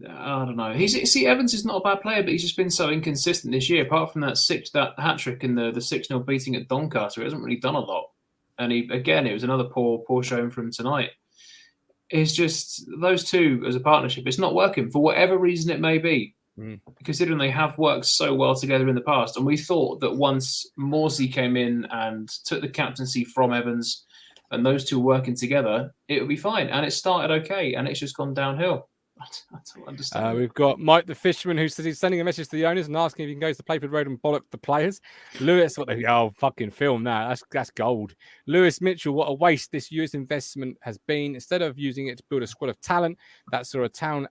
I don't know. Evans is not a bad player, but he's just been so inconsistent this year. Apart from that hat trick and the 6-0 beating at Doncaster, he hasn't really done a lot. And it was another poor showing from tonight. It's just those two as a partnership. It's not working for whatever reason it may be. Considering they have worked so well together in the past, and we thought that once Morsey came in and took the captaincy from Evans, and those two working together, it would be fine. And it started okay, and it's just gone downhill. I don't understand. We've got Mike the Fisherman, who says he's sending a message to the owners and asking if he can go to the Playford Road and bollock the players. Lewis, fucking film that. That's gold. Lewis Mitchell, what a waste this year's investment has been. Instead of using it to build a squad of talent, that saw a town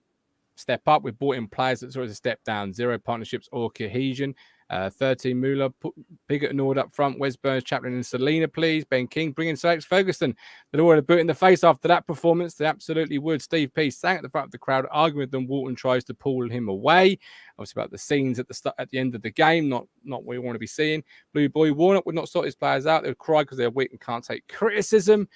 step up. We've brought in players that saw as a step down. Zero partnerships or cohesion. 13 Muller, put Bigot and Nord up front. Wes Burns, Chaplin and Selena, please. Ben King, bring in Sir Alex Ferguson. They'd already boot in the face after that performance. They absolutely would. Steve P sang at the front of the crowd, arguing with them. Walton tries to pull him away. Obviously about the scenes at the end of the game, not what we want to be seeing. Blue Boy Warnock would not sort his players out. They would cry because they're weak and can't take criticism.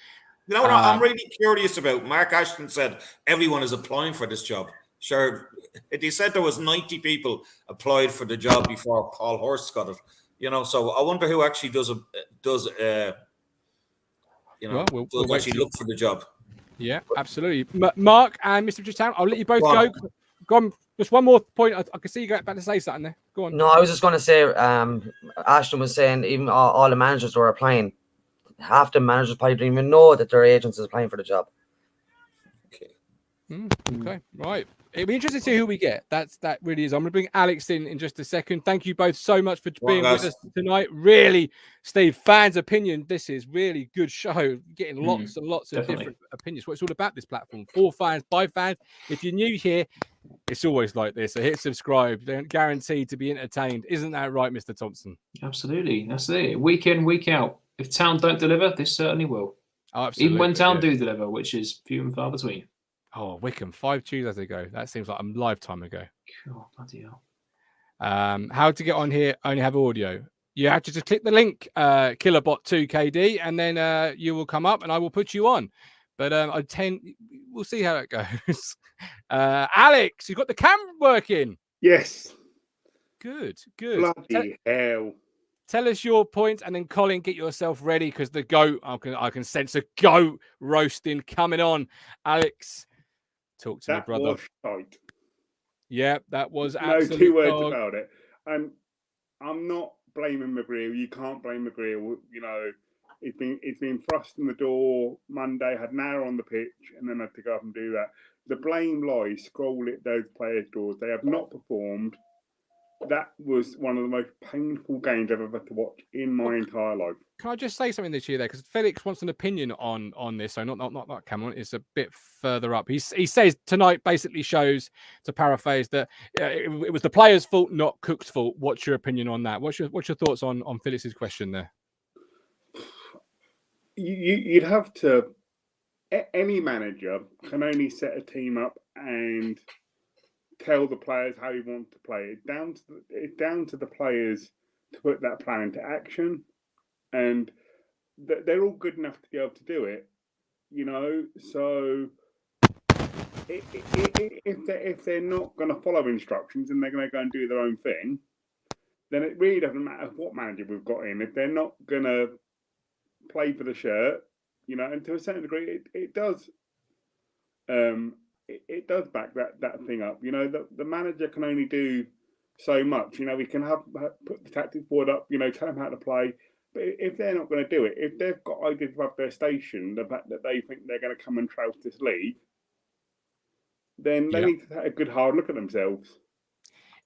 You know what I'm really curious about? Mark Ashton said everyone is applying for this job. Sure, they said there was 90 people applied for the job before Paul Horst got it. You know, so I wonder who actually does Well, we'll actually look for the job. Yeah, absolutely. Mark and Mr. Town, I'll let you both go. Go on. Just one more point. I can see you about to say something there. Go on. No, I was just going to say, Ashton was saying even all the managers were applying. Half the managers probably didn't even know that their agents is applying for the job. Okay, right. It'll be interesting to see who we get. That really is. I'm going to bring Alex in just a second. Thank you both so much for being with us tonight. Really, Steve, fans' opinion. This is really good show. Getting lots and lots of different opinions. What it's all about, this platform. For fans, by fans. If you're new here, it's always like this. So hit subscribe. They're guaranteed to be entertained. Isn't that right, Mr. Thompson? Absolutely. That's it. Week in, week out. If Town don't deliver, this certainly will. Oh, absolutely. Even when Town do deliver, which is few and far between. Oh, Wickham, 5 Tuesdays ago. That seems like a lifetime ago. Oh, bloody hell. How to get on here? Only have audio. You have to just click the link, Killerbot2KD, and then you will come up, and I will put you on. But we'll see how it goes. Alex, you've got the camera working. Yes. Good. Bloody hell. Tell us your points, and then Colin, get yourself ready because the goat. I can sense a goat roasting coming on. Alex. Talk to me, brother. That was tight. Yeah, that was no absolutely. two words about it. I'm not blaming McGreal. You can't blame McGreal. You know, it's been thrust in the door. Monday had an hour on the pitch, and then had to go up and do that. The blame lies squarely at those players' doors. They have not performed. That was one of the most painful games I've ever had to watch in my entire life. Can I just say something this year there? Because Felix wants an opinion on this. So not Cameron. It's a bit further up. He says tonight basically shows, to paraphrase, that it was the players' fault, not Cook's fault. What's your opinion on that? What's your thoughts on Felix's question there? You'd have to. Any manager can only set a team up and tell the players how you want to play. It's down to the players to put that plan into action, and they're all good enough to be able to do it, you know. So if they're not going to follow instructions and they're going to go and do their own thing, then it really doesn't matter what manager we've got in. If they're not going to play for the shirt, you know, and to a certain degree, it does. It does back that thing up. You know, the manager can only do so much. You know, we can put the tactics board up, you know, tell them how to play. But if they're not going to do it, if they've got ideas above their station, the fact that they think they're going to come and trounce this league, then they need to take a good hard look at themselves.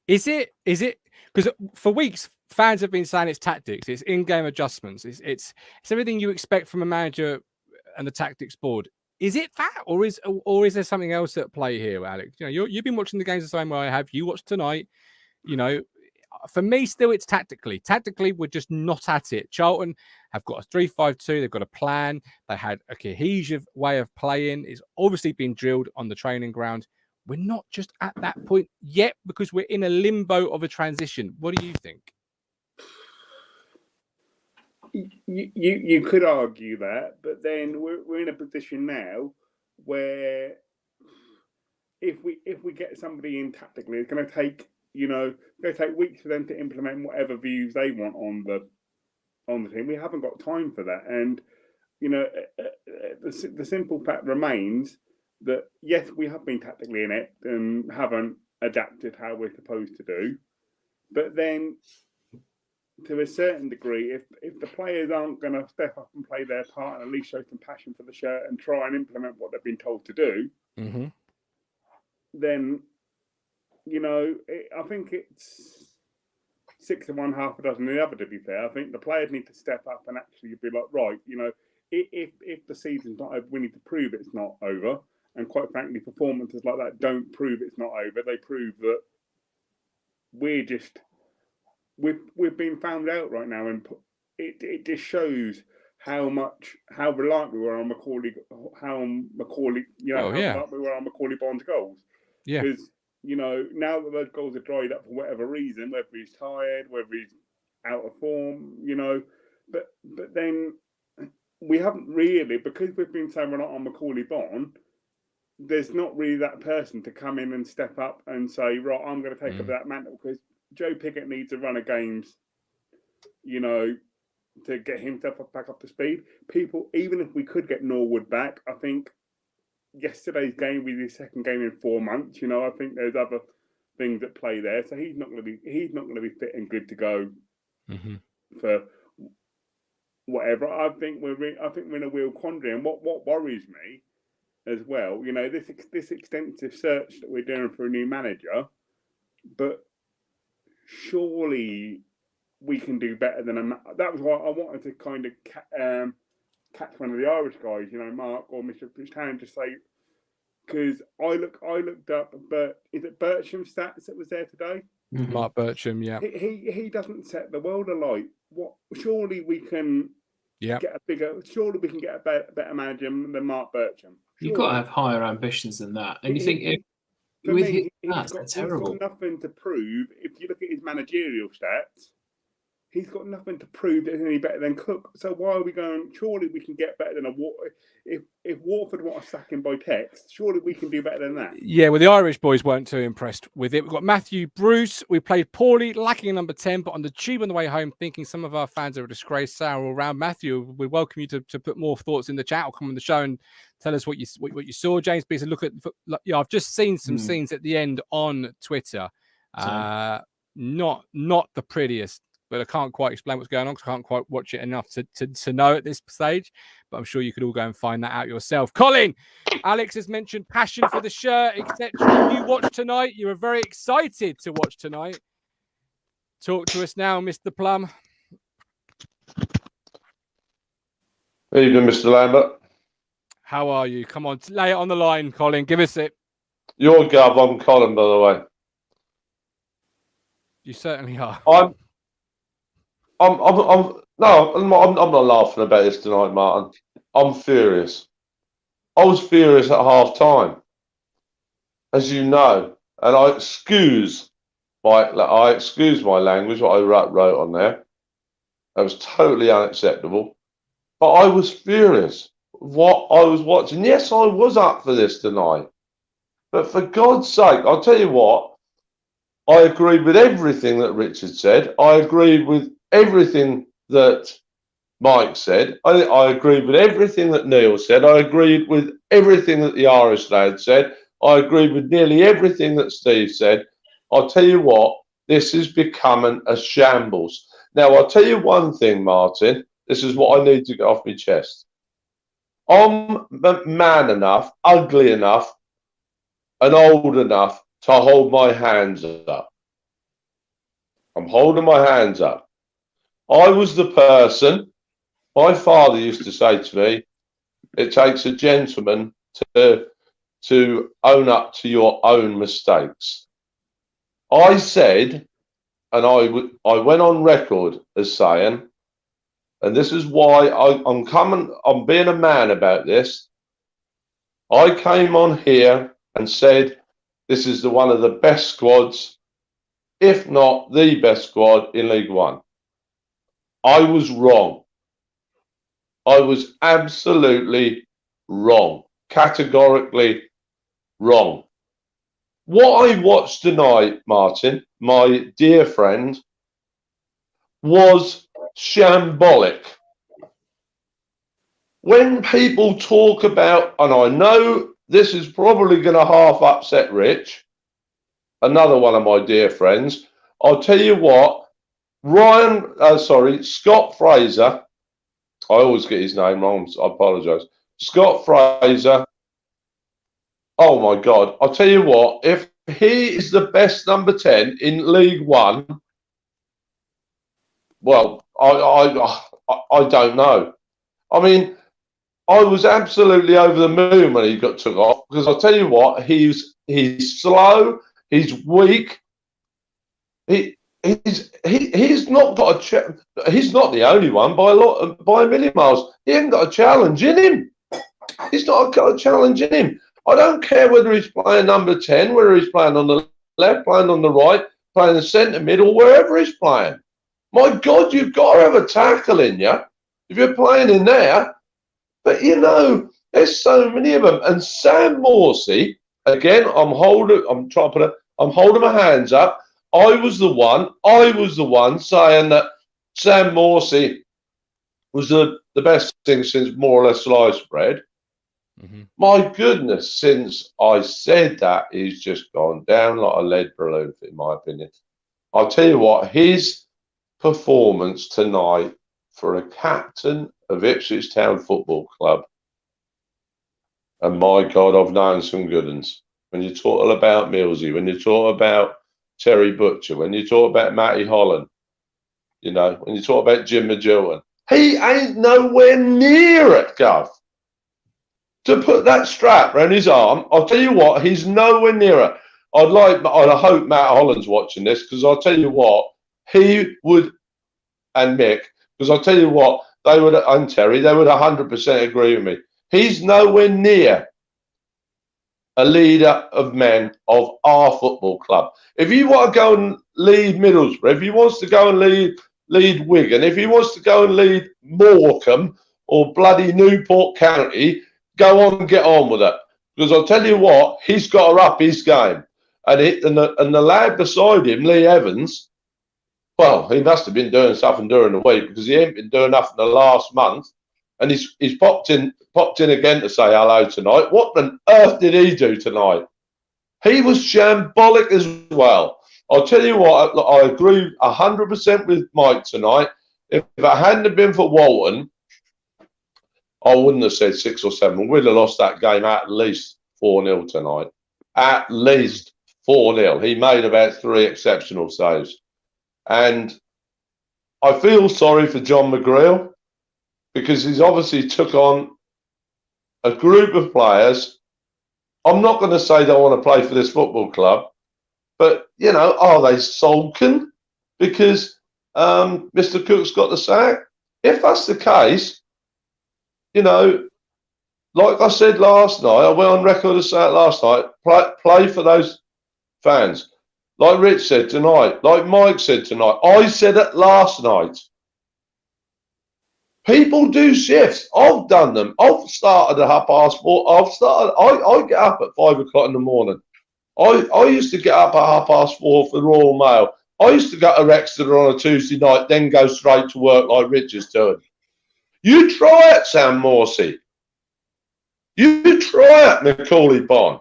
Is it because for weeks fans have been saying it's tactics, it's in-game adjustments, it's everything you expect from a manager and the tactics board. Is it that, or is there something else at play here, Alex? You know, you've been watching the games the same way I have. You watched tonight. You know, for me, still, it's tactically. Tactically, we're just not at it. Charlton have got a 3-5-2. They've got a plan. They had a cohesive way of playing. It's obviously been drilled on the training ground. We're not just at that point yet because we're in a limbo of a transition. What do you think? You could argue that, but then we're in a position now where if we get somebody in tactically, it's going to take weeks for them to implement whatever views they want on the team. We haven't got time for that, and you know the simple fact remains that yes, we have been tactically inept and haven't adapted how we're supposed to do, but then, to a certain degree, if the players aren't going to step up and play their part and at least show some passion for the shirt and try and implement what they've been told to do, then, you know, I think it's 6 of one, half a dozen of the other, to be fair. I think the players need to step up and actually be like, right, you know, if the season's not over, we need to prove it's not over. And quite frankly, performances like that don't prove it's not over. They prove that we've been found out right now, and it just shows how reliant we were on Macaulay, how we were on Macaulay Bond's goals. Yeah, because you know now that those goals are dried up for whatever reason, whether he's tired, whether he's out of form, you know, but then we haven't really, because we've been saying we're not on Macaulay Bonne, there's not really that person to come in and step up and say, right, I'm going to take up that mantle, because Joe Pickett needs a run of games, you know, to get himself back up to speed. People, even if we could get Norwood back, I think yesterday's game will be his second game in 4 months. You know, I think there's other things at play there, so he's not going to be fit and good to go for whatever. I think we're in a real quandary, and what worries me as well, you know, this extensive search that we're doing for a new manager, but surely we can do better than that was why I wanted to kind of catch one of the Irish guys, you know, Mark or Mr. Town, just say, because I looked up, but is it Bircham stats that was there today? Mark Bircham, yeah. He doesn't set the world alight. What? Surely we can get a bigger. Surely we can get a better manager than Mark Bircham. Surely. You've got to have higher ambitions than that, and you think that's terrible. He's got nothing to prove. If you look at his managerial stats, he's got nothing to prove that he's any better than Cook. So why are we going? Surely we can get better than if Watford want to sack him by text, surely we can do better than that. Yeah, well, the Irish boys weren't too impressed with it. We've got Matthew Bruce. We played poorly, lacking a number 10, but on the tube on the way home, thinking some of our fans are a disgrace. Sour all round. Matthew, we welcome you to put more thoughts in the chat or come on the show and tell us what you saw. James B said, look at, I've just seen some scenes at the end on Twitter. Not the prettiest, but I can't quite explain what's going on because I can't quite watch it enough to know at this stage. But I'm sure you could all go and find that out yourself. Colin, Alex has mentioned passion for the shirt, etc. You watched tonight. You were very excited to watch tonight. Talk to us now, Mr. Plum. Evening, Mr. Lambert. How are you? Come on, lay it on the line, Colin. Give us it. You're Gov. I'm Colin, by the way. You certainly are. I'm not laughing about this tonight, Martin. I'm furious. I was furious at half time, as you know, and I excuse my language, what I wrote on there. That was totally unacceptable. But I was furious with what I was watching. Yes, I was up for this tonight. But for God's sake, I'll tell you what, I agreed with everything that Richard said. I agreed with everything that Mike said. I agreed with everything that Neil said. I agreed with everything that the Irish lad said. I agreed with nearly everything that Steve said. I'll tell you what, this is becoming a shambles. Now, I'll tell you one thing, Martin. This is what I need to get off my chest. I'm man enough, ugly enough, and old enough to hold my hands up. I'm holding my hands up. I was the person, my father used to say to me, it takes a gentleman to own up to your own mistakes. I said, and I went on record as saying, and this is why I'm being a man about this. I came on here and said, this is one of the best squads, if not the best squad in League One. I was wrong. I was absolutely wrong. Categorically wrong. What I watched tonight, Martin, my dear friend, was shambolic. When people talk about, and I know this is probably going to half upset Rich, another one of my dear friends, I'll tell you what, Scott Fraser, I always get his name wrong, I apologise. Scott Fraser, oh my God, I'll tell you what, if he is the best number 10 in League One, well, I don't know. I mean, I was absolutely over the moon when he got took off, because I'll tell you what, he's slow, he's weak, he's not got he's not the only one by a million miles. He hasn't got a challenge in him. He's not got a challenge in him. I don't care whether he's playing number 10, whether he's playing on the left, playing on the right, playing the centre mid, or wherever he's playing. My God, you've got to have a tackle in you. If you're playing in there, But there's so many of them. And Sam Morsey, again, I'm holding my hands up. I was the one saying that Sam Morsey was the best thing since more or less sliced bread. Mm-hmm. My goodness, since I said that, he's just gone down like a lead balloon, in my opinion. I'll tell you what, his performance tonight for a captain of Ipswich Town Football Club, and my God, I've known some good ones. When you talk about Millsy, when you talk about Terry Butcher, when you talk about Matty Holland, when you talk about Jim Magilton, he ain't nowhere near it, Gov. To put that strap around his arm, I'll tell you what, he's nowhere near it. I hope Matt Holland's watching this, because I'll tell you what, he would, and Mick, because I'll tell you what, they would 100% agree with me. He's nowhere near a leader of men of our football club. If you want to go and lead Middlesbrough, if he wants to go and lead Wigan, if he wants to go and lead Morecambe or bloody Newport County, go on and get on with it. Because I'll tell you what, he's got to up his game. And the lad beside him, Lee Evans, well, he must have been doing something during the week, because he ain't been doing nothing the last month. And he's popped in again to say hello tonight. What on earth did he do tonight? He was shambolic as well. I'll tell you what, I agree 100% with Mike tonight. If it hadn't been for Walton, I wouldn't have said 6 or 7. We'd have lost that game at least 4-0 tonight. At least 4-0. He made about 3 exceptional saves. And I feel sorry for John McGreal, because he's obviously took on a group of players. I'm not going to say they want to play for this football club, but, are they sulking because Mr. Cook's got the sack? If that's the case, like I said last night, I went on record to say it last night, play for those fans. Like Rich said tonight, like Mike said tonight, I said it last night. People do shifts. I've done them. I've started at 4:30. I get up at 5 o'clock in the morning. I used to get up at 4:30 for the Royal Mail. I used to go to Exeter on a Tuesday night, then go straight to work like Rich is doing. You try it, Sam Morsey. You try it, Macaulay Bonn.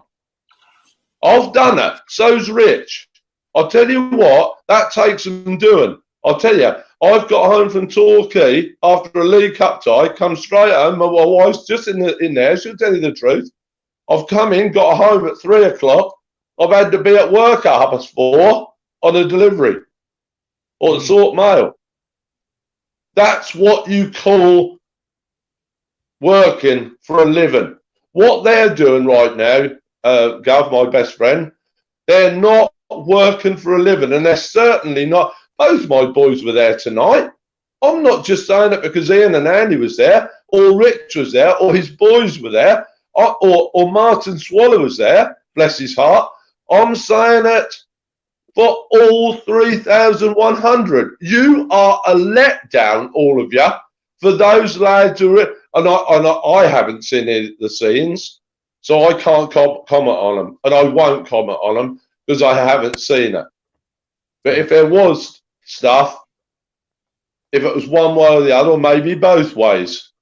I've done it. So's Rich. I'll tell you what, that takes some doing. I'll tell you, I've got home from Torquay after a League Cup tie, come straight home. My wife's just in there. She'll tell you the truth. I've come in, got home at 3 o'clock. I've had to be at work at 4:30 on a delivery or to sort mail. That's what you call working for a living. What they're doing right now, Gav, my best friend, they're not working for a living, and they're certainly not. Both my boys were there tonight. I'm not just saying it because Ian and Andy was there, or Rich was there, or his boys were there, or Martin Swallow was there, bless his heart. I'm saying it for all 3,100. You are a letdown, all of you, for those lads who are... And I haven't seen the scenes, so I can't comment on them. And I won't comment on them because I haven't seen it. But if there was stuff, if it was one way or the other, or maybe both ways,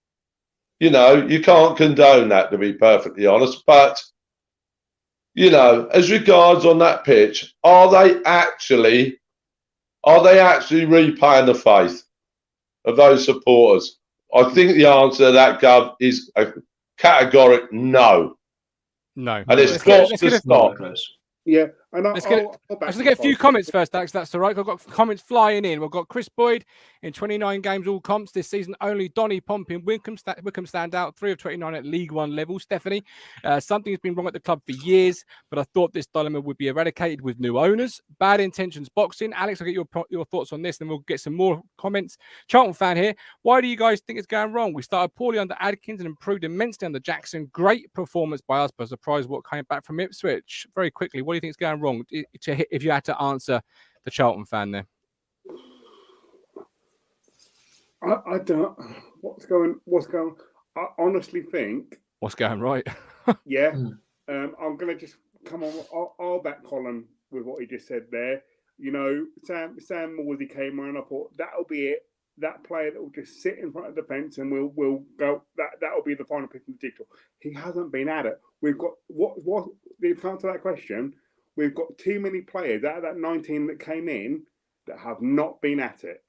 you can't condone that, to be perfectly honest. But, as regards on that pitch, are they actually repaying the faith of those supporters? I think the answer to that, Gov, is a categoric no. No. And it's got to stop. Yeah, and Let's get a few comments first, Alex. That's all right. I've got comments flying in. We've got Chris Boyd in 29 games, all comps this season. Only Donny Pompey Wickham stand out. 3 of 29 at League One level. Stephanie, something's been wrong at the club for years, but I thought this dilemma would be eradicated with new owners. Bad intentions boxing. Alex, I'll get your thoughts on this, then we'll get some more comments. Charlton fan here. Why do you guys think it's going wrong? We started poorly under Adkins and improved immensely under Jackson. Great performance by us, but surprised what came back from Ipswich. Very quickly, what do you think is going wrong? If you had to answer the Charlton fan there. I don't. What's going? I honestly think What's going right? Yeah, I'm going to just come on. I'll back Colin with what he just said there. You know, Sam Morsy came on. I thought that'll be it. That player that will just sit in front of the fence and we'll go. That'll be the final pick in the jigsaw. He hasn't been at it. We've got what the answer to that question. We've got too many players out of that 19 that came in that have not been at it.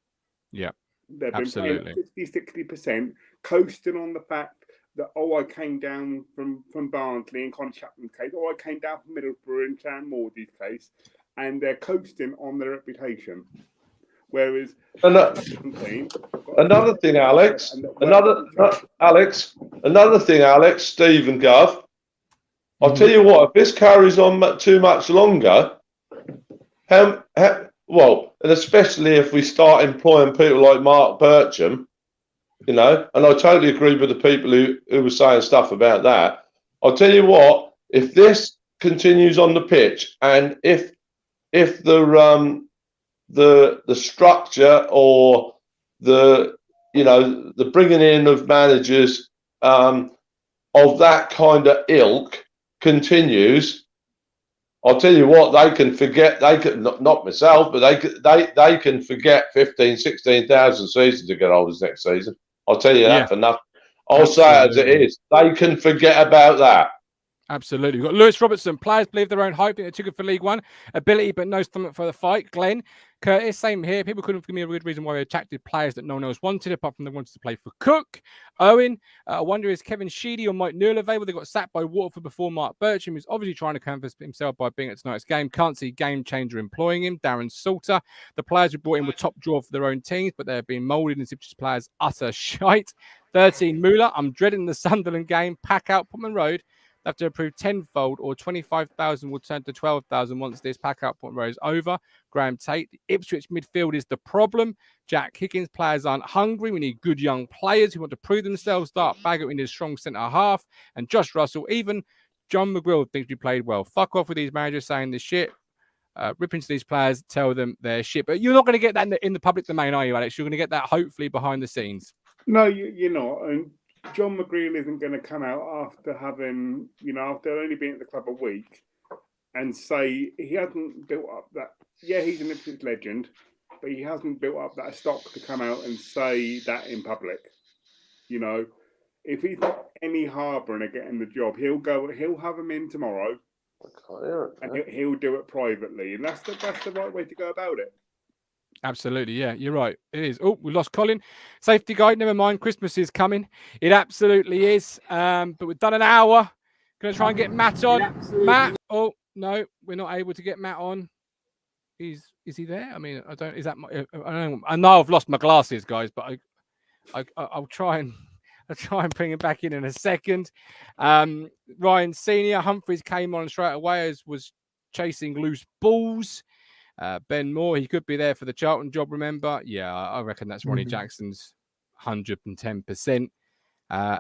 Yeah, they've absolutely. been playing 60%, coasting on the fact that I came down from Barnsley in Conor Chapman's case, I came down from Middlesbrough in Sam Mordy's case, and they're coasting on their reputation. Whereas another thing, Alex. Another thing, Alex. Steve and Gov. I'll tell you what. If this carries on too much longer, well, and especially if we start employing people like Mark Bircham. You know, and I totally agree with the people who were saying stuff about that. I'll tell you what, if this continues on the pitch, and if the structure or the bringing in of managers of that kind of ilk continues, I'll tell you what, they can forget. They can not myself, but they can forget 15,000, 16,000 season ticket holders next season. I'll tell you that for nothing. I'll say it as it is. They can forget about that. Absolutely. We've got Lewis Robertson. Players believe their own hype. They took it for League One. Ability, but no stomach for the fight. Glenn Curtis, same here. People couldn't give me a good reason why they attracted players that no one else wanted, apart from they wanted to play for Cook. Owen, I wonder, is Kevin Sheedy or Mike Newell available? They got sacked by Waterford before. Mark Bircham, who's obviously trying to canvass himself by being at tonight's game. Can't see game changer employing him. Darren Salter. The players we brought in were top draw for their own teams, but they're being moulded as Ipswich players utter shite. 13 Muller. I'm dreading the Sunderland game. Pack out Portman Road. They have to approve tenfold, or 25,000 will turn to 12,000 once this pack out point row is over. Graham Tate, the Ipswich midfield is the problem. Jack Higgins, players aren't hungry. We need good young players who want to prove themselves. Start Baggett in his strong centre half. And Josh Russell, even John McGrill thinks we played well. Fuck off with these managers saying this shit. Rip into these players, tell them they're shit. But you're not going to get that in the public domain, are you, Alex? You're going to get that hopefully behind the scenes. No, you're not. And John McGreal isn't going to come out after having, after only being at the club a week and say he hasn't built up that. Yeah, he's an Ipswich legend, but he hasn't built up that stock to come out and say that in public. If he's got any harbouring of getting the job, he'll have him in tomorrow, and he'll do it privately, and that's the right way to go about it. Absolutely, yeah, you're right. It is. Oh, we lost Colin. Safety guide, never mind. Christmas is coming. It absolutely is. But we've done an hour. Going to try and get Matt on. Matt. Oh no, we're not able to get Matt on. Is he there? I mean, I don't. Is that? I know I've lost my glasses, guys, but I'll try and bring him back in a second. Ryan Senior Humphreys came on straight away as was chasing loose balls. Ben Moore, he could be there for the Charlton job, remember? Yeah, I reckon that's Ronnie Jackson's 110%.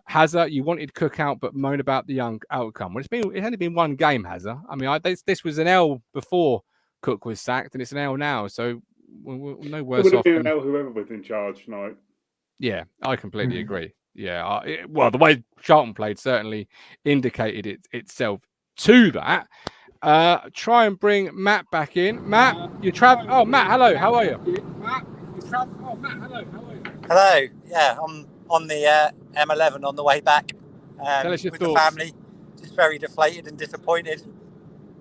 Hazard, you wanted Cook out, but moan about the young outcome. Well, it's only been one game, Hazard. I mean, this was an L before Cook was sacked, and it's an L now, so we're no worse off. It would have been an L whoever was in charge tonight. Yeah, I completely agree. Yeah, well, the way Charlton played certainly indicated itself to that. Try and bring Matt back in. Matt, you travel. Oh, Matt, hello. How are you? Hello. Yeah, I'm on the M11 on the way back. Tell us your with thoughts. The family. Just very deflated and disappointed.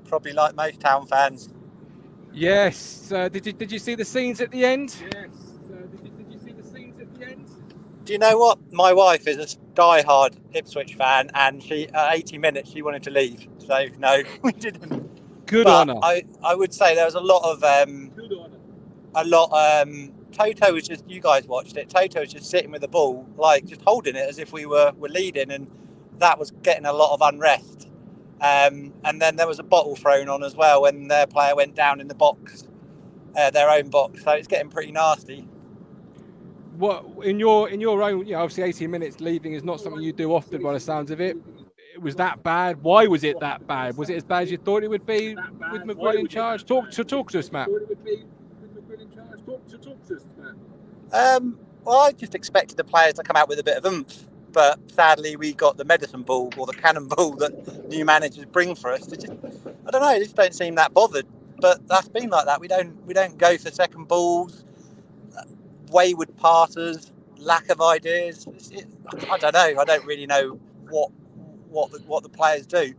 Probably like most Town fans. Yes. Did you see the scenes at the end? Yes. Did you see the scenes at the end? Do you know what? My wife is a die-hard Ipswich fan, and she at 80 minutes she wanted to leave. So no, we didn't. Good on her. I would say there was a lot of Toto was just, you guys watched it. Toto was just sitting with the ball, like just holding it as if we were leading, and that was getting a lot of unrest. And then there was a bottle thrown on as well when their player went down in the box, their own box. So it's getting pretty nasty. What in your own, obviously 18 minutes leaving is not something you do often by the sounds of it. Was that bad? Why was it that bad? Was it as bad as you thought it would be with McGrill in charge? Talk to us, Matt. Well, I just expected the players to come out with a bit of oomph. but sadly we got the medicine ball or the cannonball that new managers bring for us. I don't know, they just don't seem that bothered. But that's been like that. We don't go for second balls, wayward passes, lack of ideas. I don't know. I don't really know what the players do.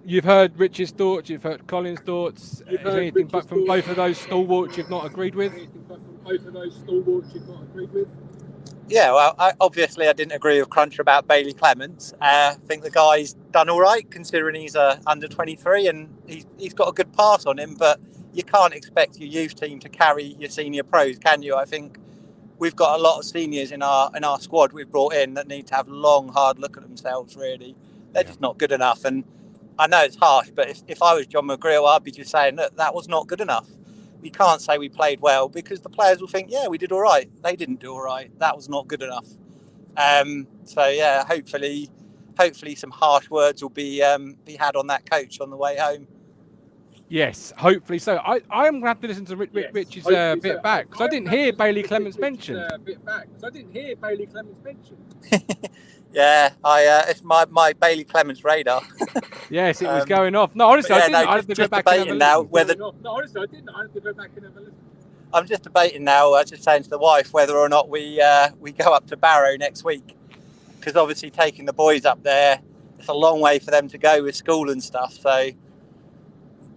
You've heard Rich's thoughts. You've heard Colin's thoughts. Is there anything but from both of those stalwarts you've not agreed with? Yeah, well, obviously I didn't agree with Cruncher about Bailey Clements. I think the guy's done all right considering he's under 23 and he's got a good pass on him. But you can't expect your youth team to carry your senior pros, can you? I think we've got a lot of seniors in our squad we've brought in that need to have a long, hard look at themselves. Really, they're just not good enough. And I know it's harsh, but if I was John McGreal, I'd be just saying, look, that was not good enough. We can't say we played well because the players will think, yeah, we did all right. They didn't do all right. That was not good enough. So yeah, hopefully some harsh words will be had on that coach on the way home. Yes, hopefully so. I am going to have to listen to Rich's bit back because I didn't hear Bailey Clements mentioned. Yeah, it's my Bailey Clements radar. Yes, it was going off. No, honestly, I didn't. I had to go back and have a now listen. whether. No, honestly, I didn't. I had to go back and have a listen. I'm just debating now. I was just saying to the wife whether or not we go up to Barrow next week, because obviously taking the boys up there, it's a long way for them to go with school and stuff. So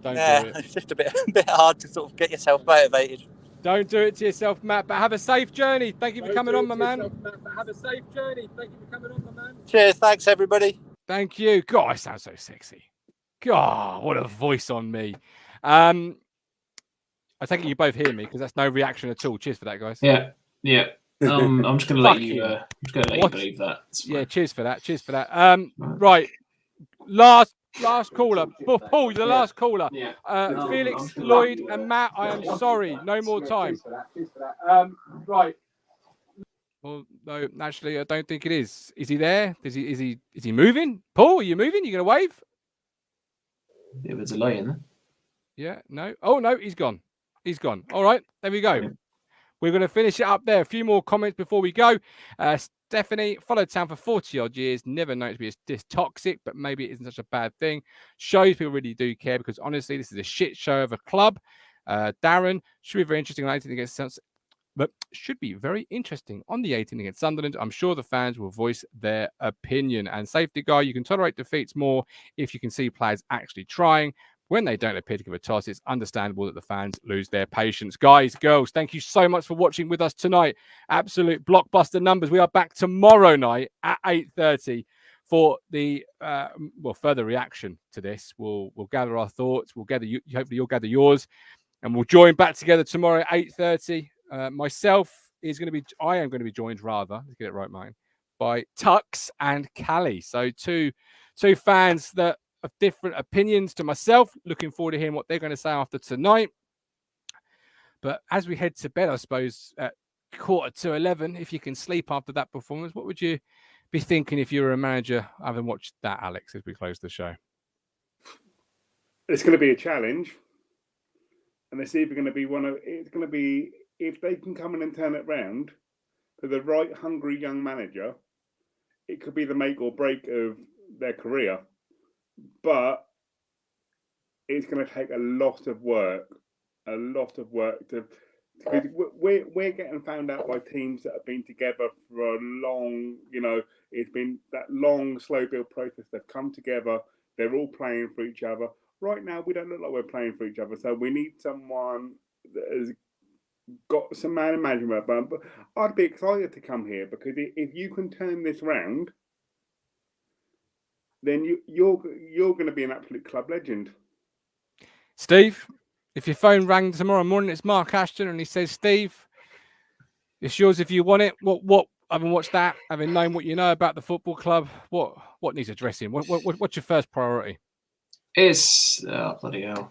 Don't do it. it's just a bit hard to sort of get yourself motivated. Don't do it to yourself, Matt. But have a safe journey. Thank you for coming on, my man. Have a safe journey. Thank you for coming on, my man. Cheers. Thanks, everybody. Thank you. God, I sound so sexy. God, what a voice on me. I take it you both hear me because that's no reaction at all. Cheers for that, guys. Yeah. I'm just going to let you. I'm just going to let you believe that. Yeah. Cheers for that. Cheers for that. Right. Last caller. Paul, you're the last caller. Felix, Lloyd, and Matt. I am sorry. No more time. Right. Well, no, actually, I don't think it is. Is he there? Is he moving? Paul, are you moving? You gonna wave? Yeah, there's a delay in there. Yeah. No. Oh no, he's gone. He's gone. All right. There we go. Yeah. We're going to finish it up there. A few more comments before we go. Stephanie, followed town for 40 odd years. Never known to be this toxic, but maybe it isn't such a bad thing. Shows people really do care because honestly, this is a shit show of a club. Darren, should be very interesting on 18 against Sunderland, but should be very interesting on the 18 against Sunderland. I'm sure the fans will voice their opinion. And safety guy, you can tolerate defeats more if you can see players actually trying. When they don't appear to give a toss, it's understandable that the fans lose their patience. Guys, girls, thank you so much for watching with us tonight. Absolute blockbuster numbers. We are back tomorrow night at 8:30 for the further reaction to this. We'll gather our thoughts. Hopefully you'll gather yours, and we'll join back together tomorrow at 8:30. I am going to be joined let's get it right, mine, by Tux and Callie. So two fans that of different opinions to myself. Looking forward to hearing what they're going to say after tonight. But as we head to bed, I suppose at 11:15, if you can sleep after that performance, what would you be thinking if you were a manager having watched that, Alex, as we close the show? It's going to be a challenge, and it's either going to be it's going to be, if they can come in and turn it round for the right hungry young manager, it could be the make or break of their career. But it's going to take a lot of work to. We're getting found out by teams that have been together for a long, it's been that long, slow build process. They've come together. They're all playing for each other. Right now, we don't look like we're playing for each other. So we need someone that has got some man management. But I'd be excited to come here because if you can turn this round, then you're going to be an absolute club legend. Steve, if your phone rang tomorrow morning, it's Mark Ashton, and he says, "Steve, it's yours if you want it." What? Having watched that, having known what you know about the football club, what needs addressing? What's your first priority? It's bloody hell.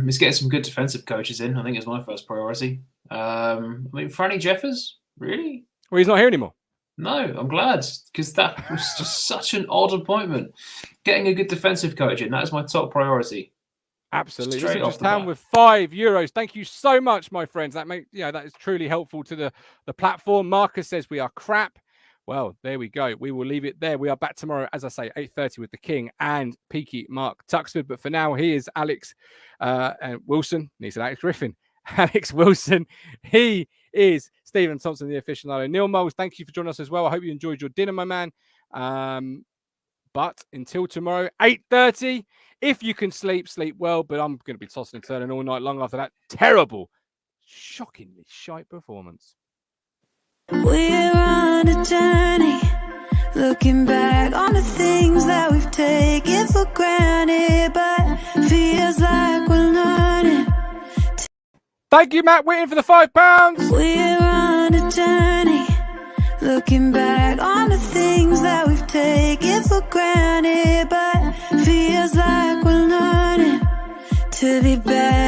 It's getting some good defensive coaches in. I think is my first priority. Franny Jeffers, really? Well, he's not here anymore. No, I'm glad, because that was just such an odd appointment. Getting a good defensive coach in, that is my top priority. Absolutely. Ipswich Town with €5. Thank you so much, my friends. That is truly helpful to the platform. Marcus says we are crap. Well, there we go. We will leave it there. We are back tomorrow, as I say, 8:30 with the King and Peaky Mark Tuxford. But for now, he is Alex Wilson. He said Alex Griffin. Alex Wilson. He is Stephen Thompson, the aficionado. Neil Moles, thank you for joining us as well. I hope you enjoyed your dinner, my man. But until tomorrow, 8:30. If you can sleep, sleep well. But I'm going to be tossing and turning all night long after that terrible, shockingly shite performance. We're on a journey, looking back on the things that we've taken for granted, but feels like we're learning. Thank you, Matt Whitten, for the £5. We're on a journey, looking back on the things that we've taken for granted, but feels like we're learning to be better.